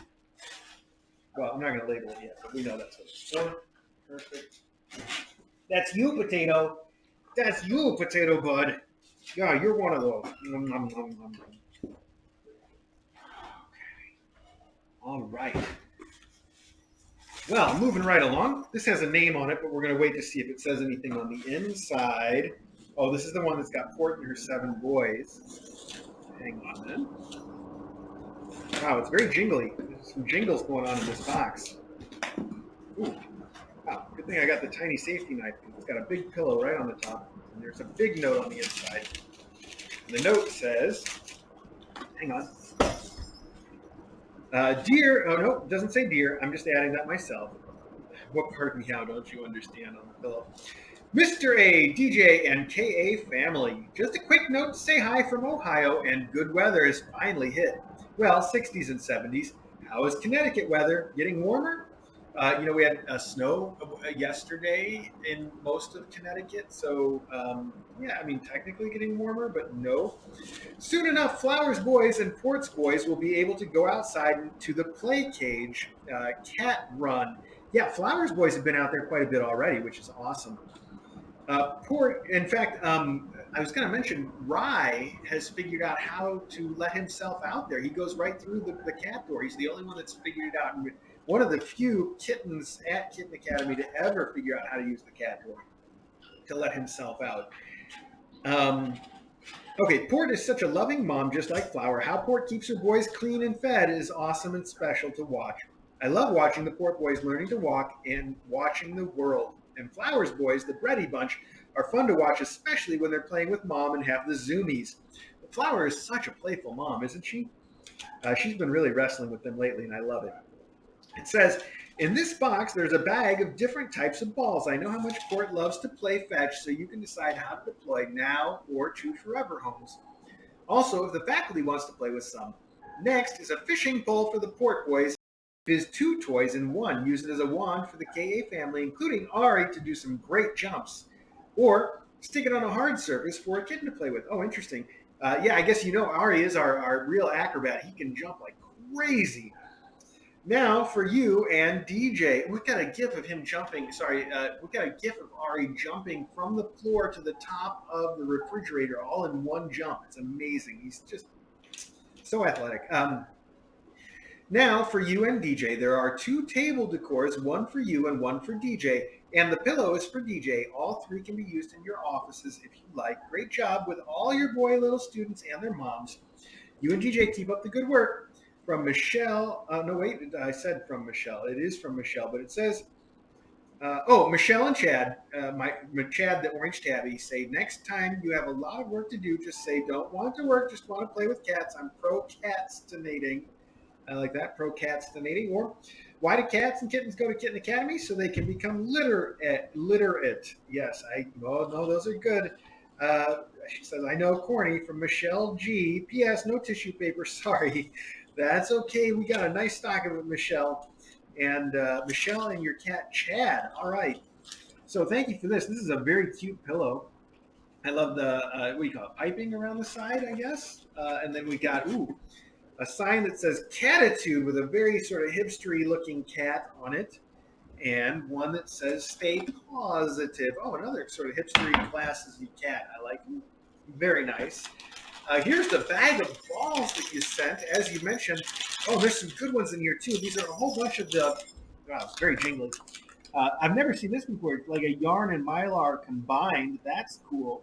Well, I'm not going to label it yet, but we know that's what it's for. Perfect. That's you, potato. That's you, potato bud. Yeah, you're one of those. Nom, nom, nom, nom. All right. Well, moving right along. This has a name on it, but we're going to wait to see if it says anything on the inside. Oh, this is the one that's got Port and her 7 boys. Hang on then. Wow, it's very jingly. There's some jingles going on in this box. Ooh. Wow, good thing I got the tiny safety knife. It's got a big pillow right on the top, and there's a big note on the inside. And the note says, hang on. Dear, oh no, it doesn't say dear. I'm just adding that myself. What part of meow don't you understand on the pillow? Mr. A, DJ, and KA family. Just a quick note to say hi from Ohio, and good weather has finally hit. Well, 60s and 70s. How is Connecticut weather? Getting warmer? We had snow yesterday in most of Connecticut, so yeah, I mean, technically getting warmer, but no. Soon enough, Flowers boys and Ports boys will be able to go outside to the play cage cat run. Yeah, Flowers boys have been out there quite a bit already, which is awesome. In fact, I was going to mention Rye has figured out how to let himself out there. He goes right through the cat door. He's the only one that's figured it out. And one of the few kittens at Kitten Academy to ever figure out how to use the cat door to let himself out. Okay, Port is such a loving mom, just like Flower. How Port keeps her boys clean and fed is awesome and special to watch. I love watching the Port boys learning to walk and watching the world. And Flower's boys, the Bready bunch, are fun to watch, especially when they're playing with mom and have the zoomies. But Flower is such a playful mom, isn't she? She's been really wrestling with them lately, and I love it. It says, in this box, there's a bag of different types of balls. I know how much Port loves to play fetch, so you can decide how to deploy now or to forever homes. Also, if the faculty wants to play with some. Next is a fishing pole for the Port boys. It is 2 toys in one. Use it as a wand for the KA family, including Ari, to do some great jumps. Or stick it on a hard surface for a kitten to play with. Oh, interesting. Yeah, I guess you know Ari is our real acrobat. He can jump like crazy. Now for you and DJ, we've got a gif of him jumping. We've got a gif of Ari jumping from the floor to the top of the refrigerator all in one jump. It's amazing. He's just so athletic. Now for you and DJ, there are 2 table decors, one for you and one for DJ. And the pillow is for DJ. All 3 can be used in your offices if you like. Great job with all your boy little students and their moms. You and DJ keep up the good work. From Michelle. No, wait, I said from Michelle. It is from Michelle, but it says, Michelle and Chad, Chad, the orange tabby, say next time you have a lot of work to do, just say don't want to work, just want to play with cats. I'm procrastinating. I like that, procrastinating. Or why do cats and kittens go to Kitten Academy? So they can become literate. Yes, no, those are good. She says, I know, corny, from Michelle G. P.S. No tissue paper, sorry. That's okay. We got a nice stock of it, Michelle. And Michelle and your cat, Chad. All right. So thank you for this. This is a very cute pillow. I love the, what do you call it, piping around the side, I guess. And then we got, a sign that says Catitude with a very sort of hipstery looking cat on it, and one that says Stay Positive. Oh, another sort of hipstery classy cat. I like them. Very nice. Here's the bag of balls that you sent. As you mentioned, oh, there's some good ones in here too. These are a whole bunch of the. Wow, it's very jingly. I've never seen this before. It's like a yarn and mylar combined. That's cool.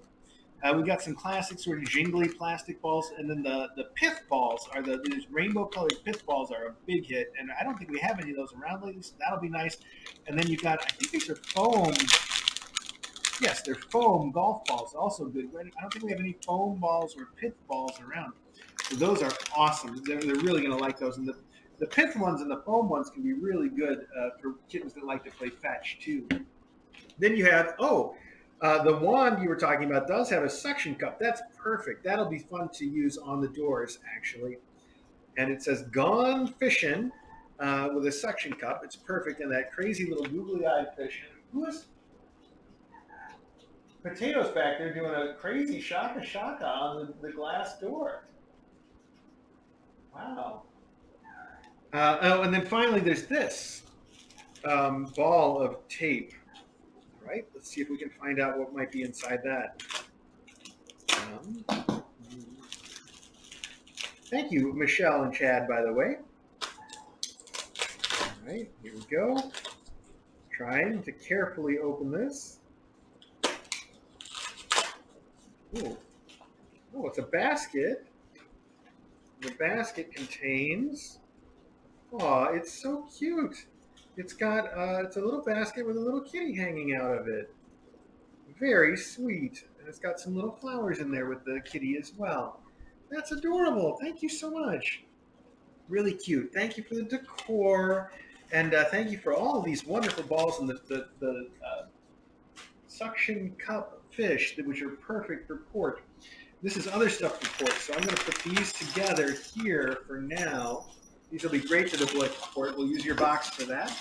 We got some classic sort of jingly plastic balls, and then the pith balls are these rainbow colored pith balls are a big hit, and I don't think we have any of those around lately, so that'll be nice. And then you've got, I think these are foam. Yes, they're foam golf balls, also good. I don't think we have any foam balls or pith balls around, so those are awesome. They're really going to like those, and the pith ones and the foam ones can be really good for kittens that like to play fetch too. Then you have, the wand you were talking about does have a suction cup. That's perfect. That'll be fun to use on the doors, actually. And it says Gone Fishing with a suction cup. It's perfect. And that crazy little googly eyed fish. Who is Potatoes back there doing a crazy shaka shaka on the glass door? Wow. And then finally, there's this ball of tape. All right, let's see if we can find out what might be inside that. Thank you, Michelle and Chad, by the way. All right, here we go. Trying to carefully open this. Ooh. Oh, it's a basket. The basket contains. Oh, it's so cute. It's got it's a little basket with a little kitty hanging out of it. Very sweet. And it's got some little flowers in there with the kitty as well. That's adorable. Thank you so much. Really cute. Thank you for the decor. And thank you for all of these wonderful balls and the suction cup fish, which are perfect for port. This is other stuff for port, so I'm going to put these together here for now. These will be great to deploy for port. We'll use your box for that.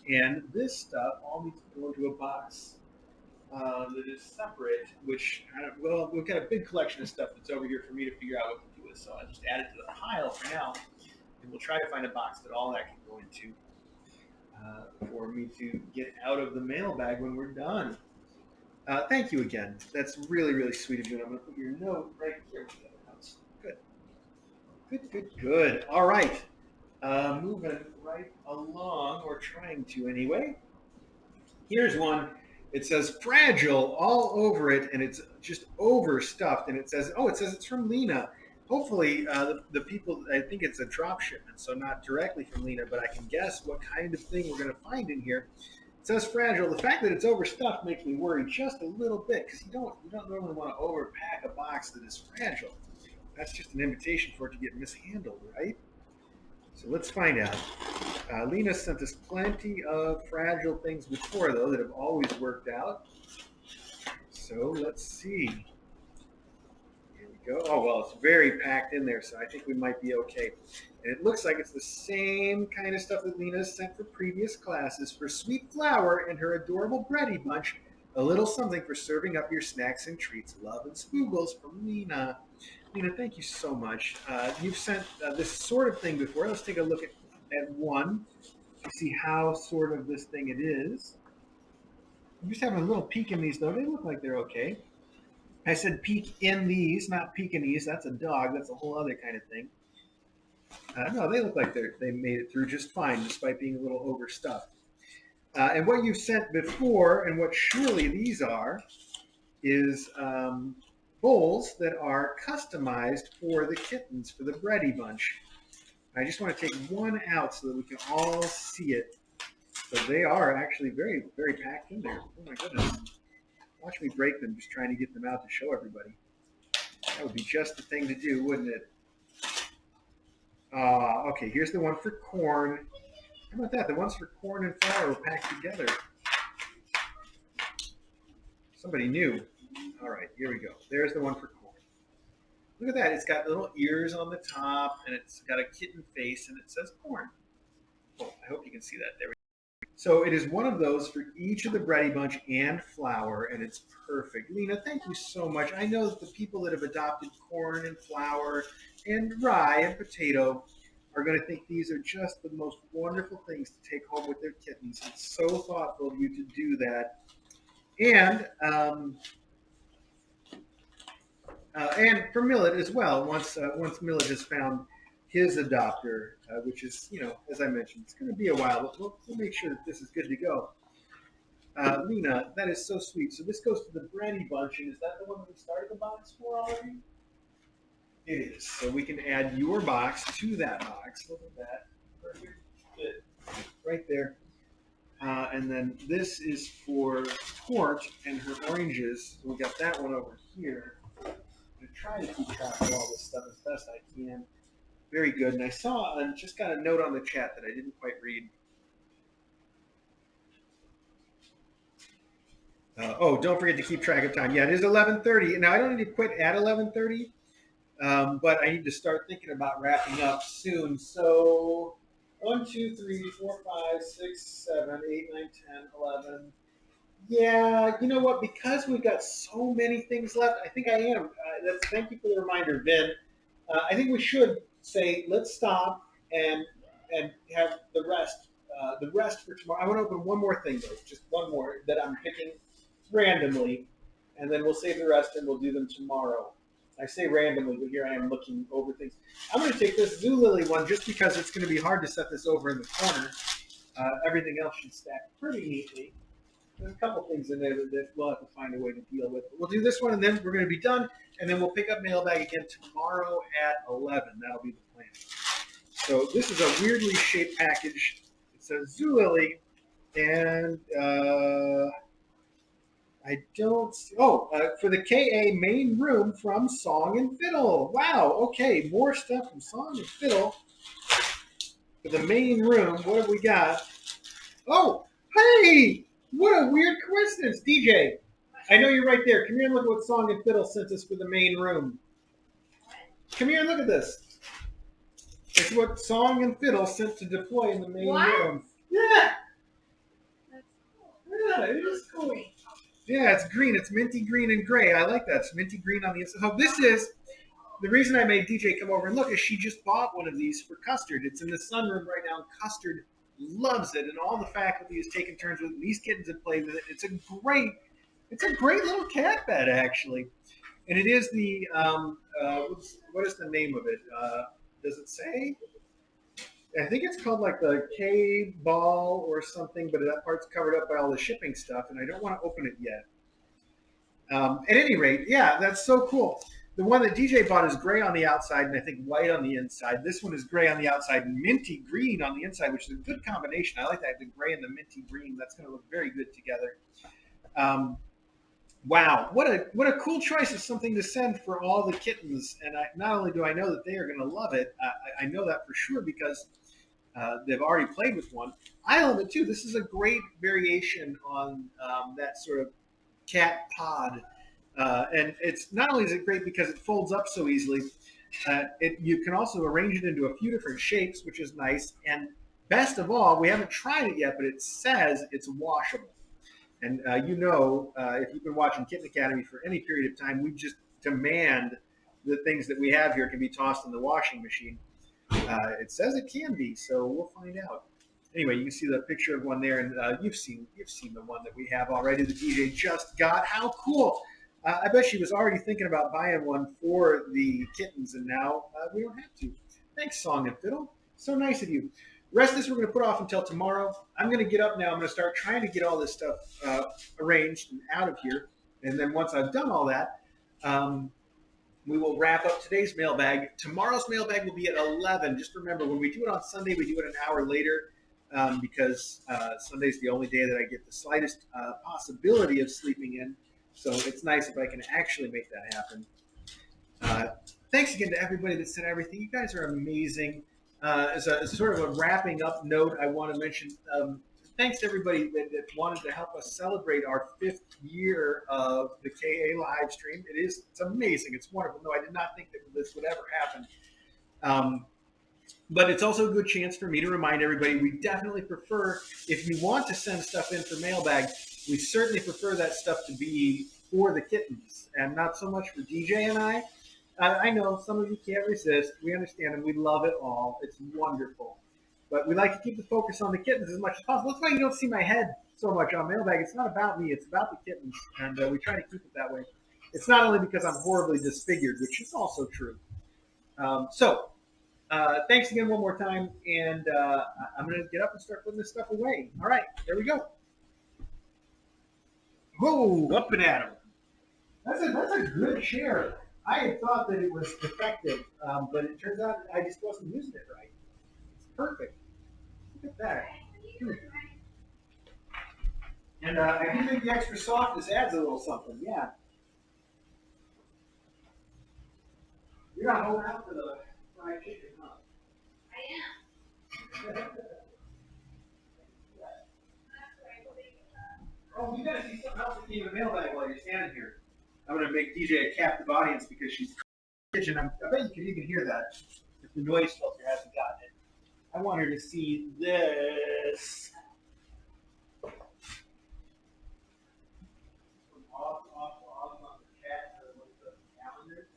And this stuff all needs to go into a box that is separate, which, well, we've got a big collection of stuff that's over here for me to figure out what to do with. So I just add it to the pile for now, and we'll try to find a box that all that can go into for me to get out of the mailbag when we're done. Thank you again. That's really, really sweet of you. And I'm going to put your note right here. Good. Good, good, good. All right. Moving right along, or trying to anyway. Here's one. It says fragile all over it, and it's just overstuffed. And it says it's from Lena. Hopefully, the people, I think it's a drop shipment, so not directly from Lena, but I can guess what kind of thing we're going to find in here. It says fragile. The fact that it's overstuffed makes me worry just a little bit, because you don't normally want to overpack a box that is fragile. That's just an invitation for it to get mishandled, right? So let's find out. Lena sent us plenty of fragile things before, though, that have always worked out. So let's see. Here we go. Oh, well, it's very packed in there, so I think we might be okay. And it looks like it's the same kind of stuff that Lena sent for previous classes. For Sweet Flower and her adorable Bready bunch, a little something for serving up your snacks and treats. Love and spoogles from Lena. Lena, thank you so much. You've sent this sort of thing before. Let's take a look at one to see how sort of this thing it is. I'm just having a little peek in these, though. They look like they're okay. I said peek in these, not Pekingese. That's a dog. That's a whole other kind of thing. No, they look like they made it through just fine, despite being a little overstuffed. And what you've sent before, and what surely these are, is bowls that are customized for the kittens, for the Bready bunch. I just want to take one out so that we can all see it. So they are actually very, very packed in there. Oh my goodness. Watch me break them, just trying to get them out to show everybody. That would be just the thing to do, wouldn't it? Okay, here's the one for corn. How about that? The ones for corn and flour were packed together. Somebody knew. All right, here we go. There's the one for corn. Look at that. It's got little ears on the top, and it's got a kitten face, and it says corn. Oh, I hope you can see that. There we go. So it is one of those for each of the Bready Bunch and flour, and it's perfect. Lena, thank you so much. I know that the people that have adopted corn and flour and rye and potato are going to think these are just the most wonderful things to take home with their kittens. It's so thoughtful of you to do that. And for Millet as well. Once Millet has found his adopter, which is, as I mentioned, it's going to be a while, but we'll make sure that this is good to go. Lena, that is so sweet. So this goes to the Bready Bunch, and is that the one that we started the box for already? It is. So we can add your box to that box. Look at that. Perfect fit right there. And then this is for Port and her oranges. So we got that one over here. I'm going to try to keep track of all this stuff as best I can. Very good. And I saw, and just got a note on the chat that I didn't quite read. Oh, don't forget to keep track of time. Yeah, it is 11:30. Now I don't need to quit at 11:30, but I need to start thinking about wrapping up soon. So 1, 2, 3, 4, 5, 6, 7, 8, 9, 10, 11. Yeah, you know what? Because we've got so many things left, I think I am. Thank you for the reminder, Vin. I think we should say let's stop and have the rest. The rest for tomorrow. I want to open one more thing though, just one more that I'm picking randomly, and then we'll save the rest and we'll do them tomorrow. I say randomly, but here I am looking over things. I'm going to take this Zoo Lily one just because it's going to be hard to set this over in the corner. Everything else should stack pretty neatly. There's a couple things in there that we'll have to find a way to deal with. But we'll do this one, and then we're going to be done, and then we'll pick up Mailbag again tomorrow at 11. That'll be the plan. So this is a weirdly shaped package. It says Zoo Lily, and I don't see. Oh, for the KA main room from Song and Fiddle. Wow. Okay, more stuff from Song and Fiddle for the main room. What have we got? Oh, hey! What a weird coincidence, DJ. I know you're right there. Come here and look at what Song and Fiddle sent us for the main room. Come here and look at this. It's what Song and Fiddle sent to deploy in the main room. Yeah. That's cool. Yeah, it is cool. Yeah, it's green. It's minty green and gray. I like that. It's minty green on the inside. So this is the reason I made DJ come over and look is she just bought one of these for Custard. It's in the sunroom right now, and Custard loves it, and all the faculty has taken turns with it. These kittens have played with it. It's a great little cat bed actually, and it is the what is the name of it? Does it say? I think it's called like the K ball or something, but that part's covered up by all the shipping stuff, and I don't want to open it yet. At any rate, yeah, that's so cool. The one that DJ bought is gray on the outside and I think white on the inside. This one is gray on the outside and minty green on the inside, which is a good combination. I like that, the gray and the minty green. That's going to look very good together. Wow, what a cool choice of something to send for all the kittens. And not only do I know that they are going to love it, I know that for sure because they've already played with one. I love it too. This is a great variation on that sort of cat pod. And it's not only is it great because it folds up so easily, you can also arrange it into a few different shapes, which is nice. And best of all, we haven't tried it yet, but it says it's washable. And if you've been watching Kitten Academy for any period of time, we just demand the things that we have here can be tossed in the washing machine. It says it can be, so we'll find out. Anyway, you can see the picture of one there, and you've seen the one that we have already. The DJ just got. How cool! I bet she was already thinking about buying one for the kittens, and now we don't have to. Thanks, Song and Fiddle. So nice of you. The rest of this we're going to put off until tomorrow. I'm going to get up now. I'm going to start trying to get all this stuff arranged and out of here. And then once I've done all that, we will wrap up today's mailbag. Tomorrow's mailbag will be at 11. Just remember, when we do it on Sunday, we do it an hour later because Sunday's the only day that I get the slightest possibility of sleeping in. So it's nice if I can actually make that happen. Thanks again to everybody that sent everything. You guys are amazing. As a sort of a wrapping up note, I want to mention thanks to everybody that wanted to help us celebrate our 5th year of the KA live stream. It's amazing. It's wonderful. No, I did not think that this would ever happen. But it's also a good chance for me to remind everybody we definitely prefer, if you want to send stuff in for Mailbag, we certainly prefer that stuff to be for the kittens and not so much for DJ and I. I know some of you can't resist. We understand and we love it all. It's wonderful. But we like to keep the focus on the kittens as much as possible. That's why you don't see my head so much on Mailbag. It's not about me, it's about the kittens. And we try to keep it that way. It's not only because I'm horribly disfigured, which is also true. Thanks again one more time, and I'm going to get up and start putting this stuff away. All right, there we go. Whoa, up and at 'em. That's a good chair. I had thought that it was defective, but it turns out I just wasn't using it right. It's perfect. Look at that. And I do think the extra softness adds a little something. Yeah. You're not holding out for the fried chicken, huh? I am. Oh, we gotta see something else that came in the mailbag while you're standing here. I'm gonna make DJ a captive audience because she's in the kitchen. I bet you can even hear that if the noise filter hasn't gotten it. I want her to see this. Off on the chat with the calendar.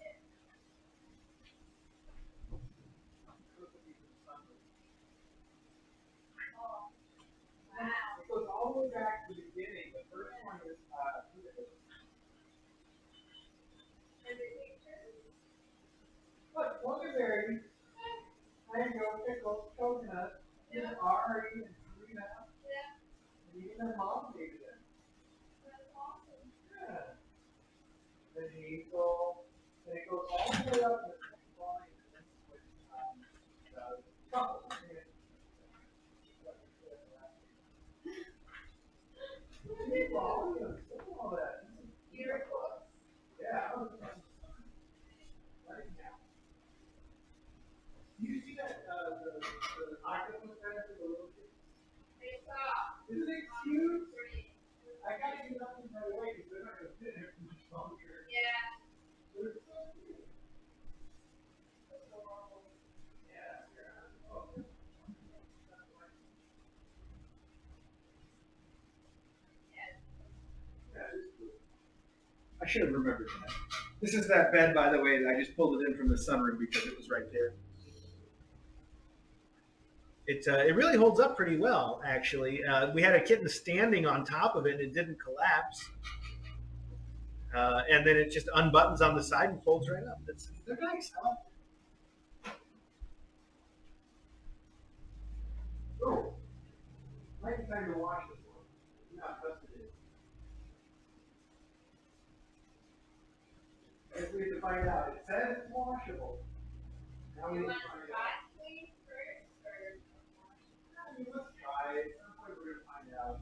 It goes all the way back to the beginning. The first one is look, Wonderberry, mango, pickle, coconut, Ari, and Karina, and even their mom gave it in. Yeah. Then it goes all the way up to the second volume with couples. All that. Yeah. Right now. You see that the octopus head for the little kids? Isn't it cute? I gotta get nothing right away because they're not gonna fit here for much longer. Yeah. They're so cute. Yeah. Oh. That is cool. I should have remembered that. This is that bed, by the way, that I just pulled it in from the sunroom because it was right there. It really holds up pretty well, actually. We had a kitten standing on top of it, and it didn't collapse. And then it just unbuttons on the side and folds right up. They're nice. I like them. Oh, might be time to wash this one. You're not busted it. I guess we have to find out. It says it's washable. Now we need to find out. I mean, let's try it. Some point we're gonna find out.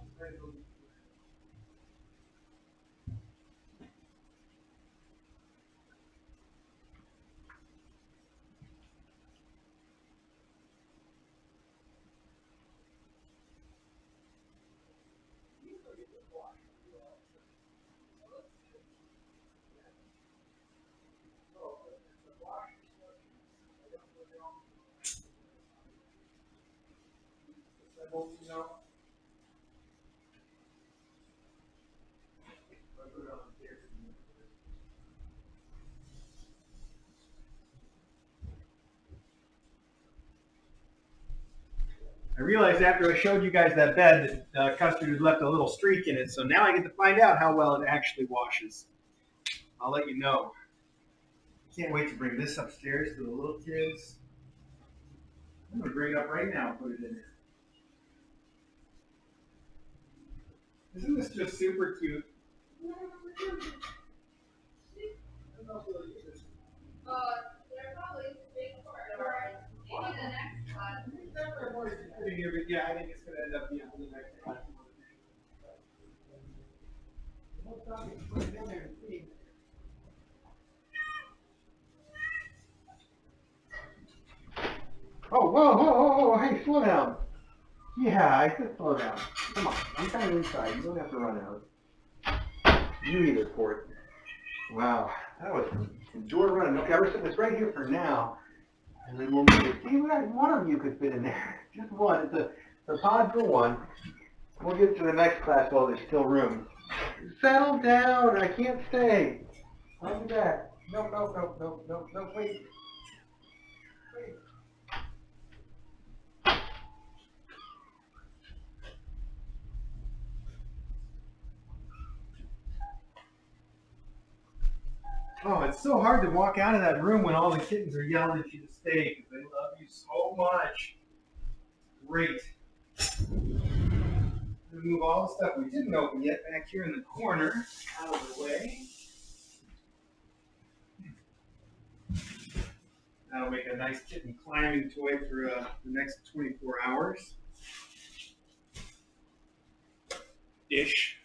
You know. I realized after I showed you guys that bed that Custard had left a little streak in it, so now I get to find out how well it actually washes. I'll let you know. Can't wait to bring this upstairs to the little kids. I'm going to bring it up right now and put it in there. Isn't this just super cute? They're probably big for it. Maybe the next one. Yeah, I think it's going to end up being for the next one. Oh, whoa, whoa, whoa, whoa, hey, slow down. Yeah, I said slow down. Come on, I'm kind of inside. You don't have to run out. You either, Port. Wow, that was some door running. Okay, we're setting this right here for now. And then we'll move it. See, one of you could fit in there. Just one. It's a pod for one. We'll get to the next class while there's still room. Settle down. I can't stay. I'll be back. No, wait. Wait. Oh, it's so hard to walk out of that room when all the kittens are yelling at you to stay because they love you so much. Great. Move all the stuff we didn't open yet back here in the corner out of the way. That'll make a nice kitten climbing toy for the next 24 hours. Ish.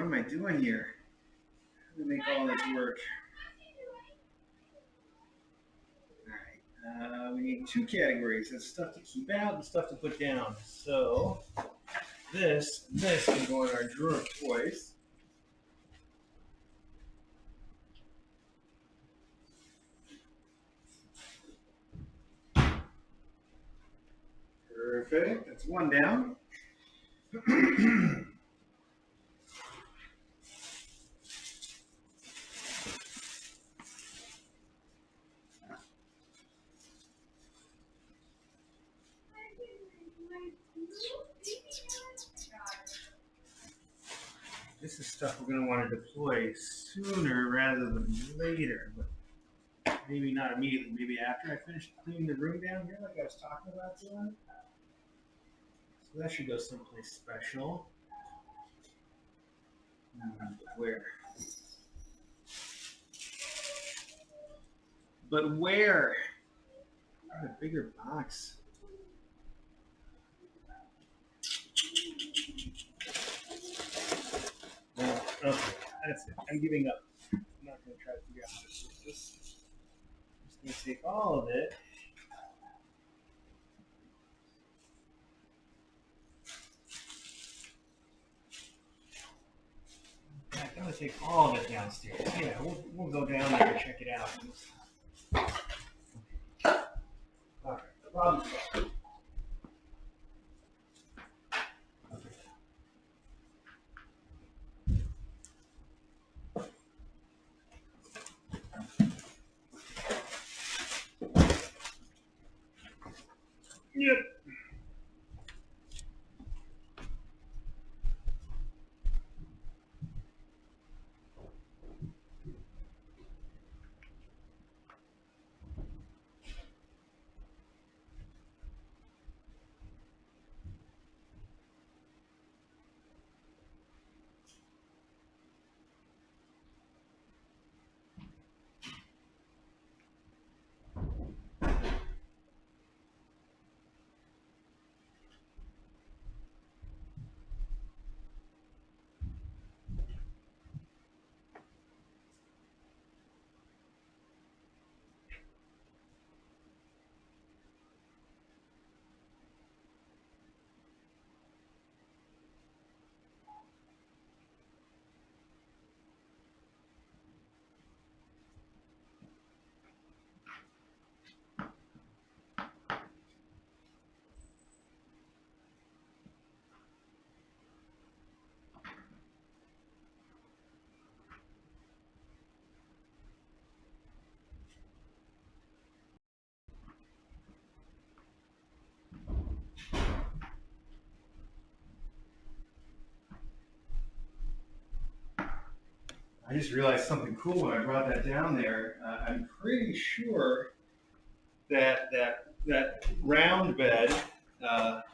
am I doing here? How do I make all this work? All right. We need two categories. That's stuff to keep out and stuff to put down. So this can go in our drawer of toys. Perfect. That's one down. This is stuff we're going to want to deploy sooner rather than later, but maybe not immediately. Maybe after I finish cleaning the room down here, like I was talking about doing. So that should go someplace special. Where? But where? I have a bigger box. No, okay, that's it. I'm giving up. I'm not going to try to figure out how to do this. I'm just going to take all of it. I'm going to take all of it downstairs. Yeah, we'll go down there and check it out. All right, problem solved. Yep. I just realized something cool when I brought that down there. I'm pretty sure that round bed, that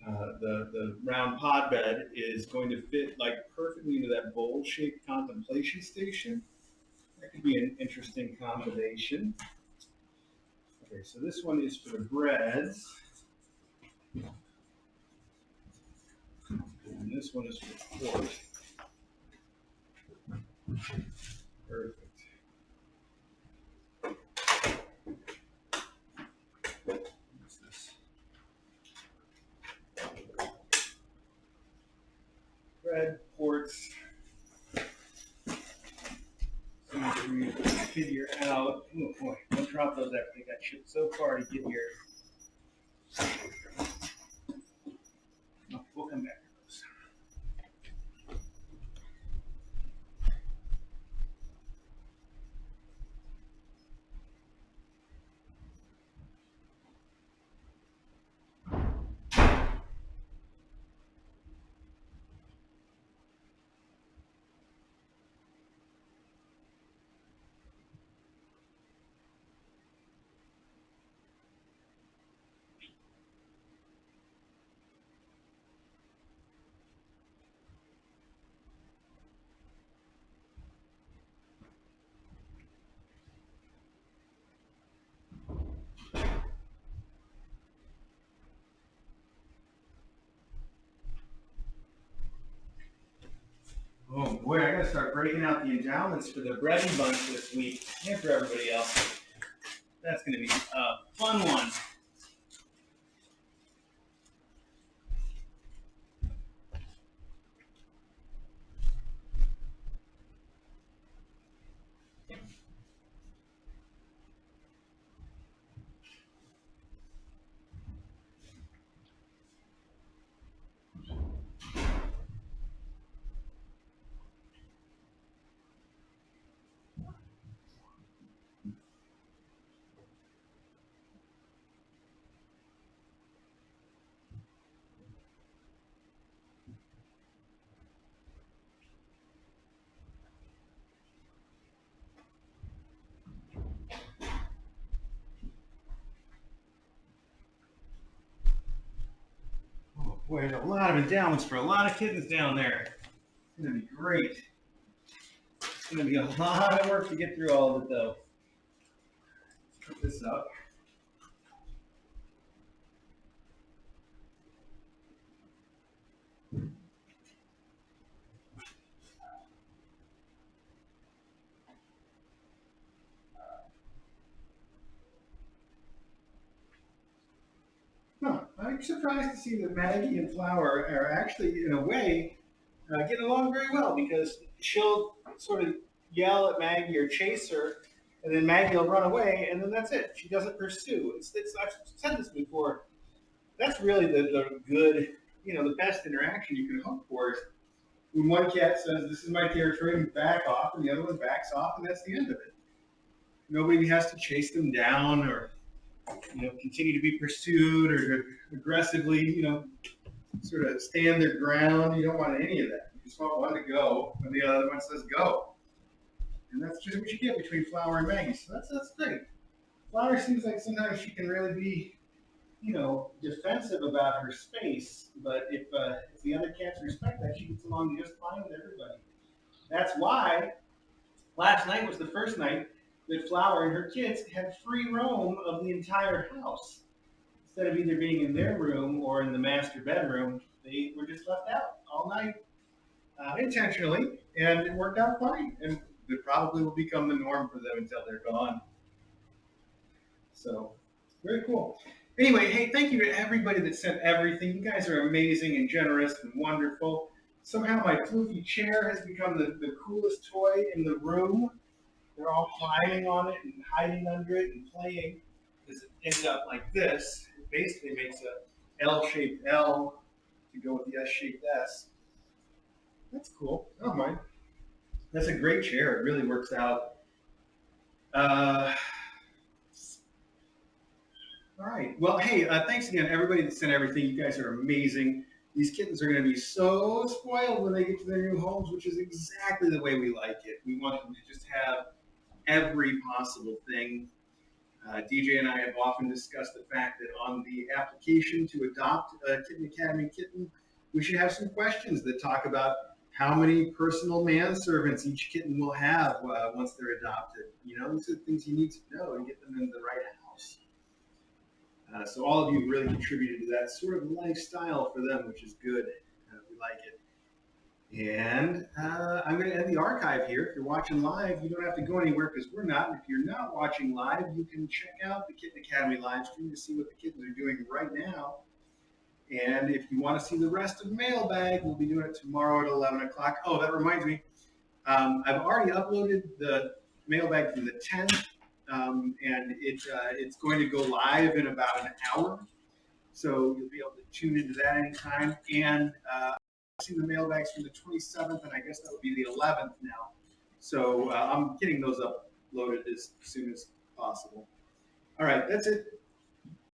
the round pod bed is going to fit like perfectly into that bowl-shaped contemplation station. That could be an interesting combination. Okay, so this one is for the breads. And this one is for pork. Perfect. What's this? Bread, ports. So we figure out. Oh boy, don't drop those after they got shipped so far to get here. Oh, we'll come back to those. Oh boy, I gotta start breaking out the endowments for the Bready bunch this week and for everybody else. That's gonna be a fun one. Oh boy, there's a lot of endowments for a lot of kittens down there. It's gonna be great. It's gonna be a lot of work to get through all of it though. Let's put this up. Huh. I'm surprised to see that Maggie and Flower are actually, in a way, getting along very well because she'll sort of yell at Maggie or chase her, and then Maggie will run away, and then that's it. She doesn't pursue. I've said this before. That's really the good, the best interaction you can hope for is when one cat says, "This is my territory," and back off, and the other one backs off, and that's the end of it. Nobody has to chase them down or continue to be pursued or aggressively, sort of stand their ground. You don't want any of that. You just want one to go when the other one says go. And that's just what you get between Flower and Maggie. So that's great. Flower seems like sometimes she can really be, defensive about her space. But if the other cats respect that, she gets along just fine with everybody. That's why last night was the first night that Flower and her kids had free roam of the entire house. Instead of either being in their room or in the master bedroom, they were just left out all night intentionally, and it worked out fine. And it probably will become the norm for them until they're gone. So, very cool. Anyway, hey, thank you to everybody that sent everything. You guys are amazing and generous and wonderful. Somehow my floofy chair has become the coolest toy in the room. They're all climbing on it and hiding under it and playing because it ends up like this. It basically makes a L-shaped L to go with the S-shaped S. That's cool. I don't mind. That's a great chair. It really works out. All right. Well, hey, thanks again, everybody that sent everything. You guys are amazing. These kittens are going to be so spoiled when they get to their new homes, which is exactly the way we like it. We want them to just have every possible thing. DJ and I have often discussed the fact that on the application to adopt a Kitten Academy kitten, we should have some questions that talk about how many personal manservants each kitten will have once they're adopted. These are things you need to know and get them in the right house. So all of you really contributed to that sort of lifestyle for them, which is good. We like it. And I'm going to end the archive here. If you're watching live, you don't have to go anywhere because we're not. And if you're not watching live, you can check out the Kitten Academy live stream to see what the kittens are doing right now. And if you want to see the rest of Mailbag, we'll be doing it tomorrow at 11 o'clock. Oh, that reminds me. I've already uploaded the Mailbag from the 10th, and it's going to go live in about an hour. So you'll be able to tune into that anytime. And see the mailbags from the 27th, and I guess that would be the 11th now. So I'm getting those uploaded as soon as possible. All right, that's it.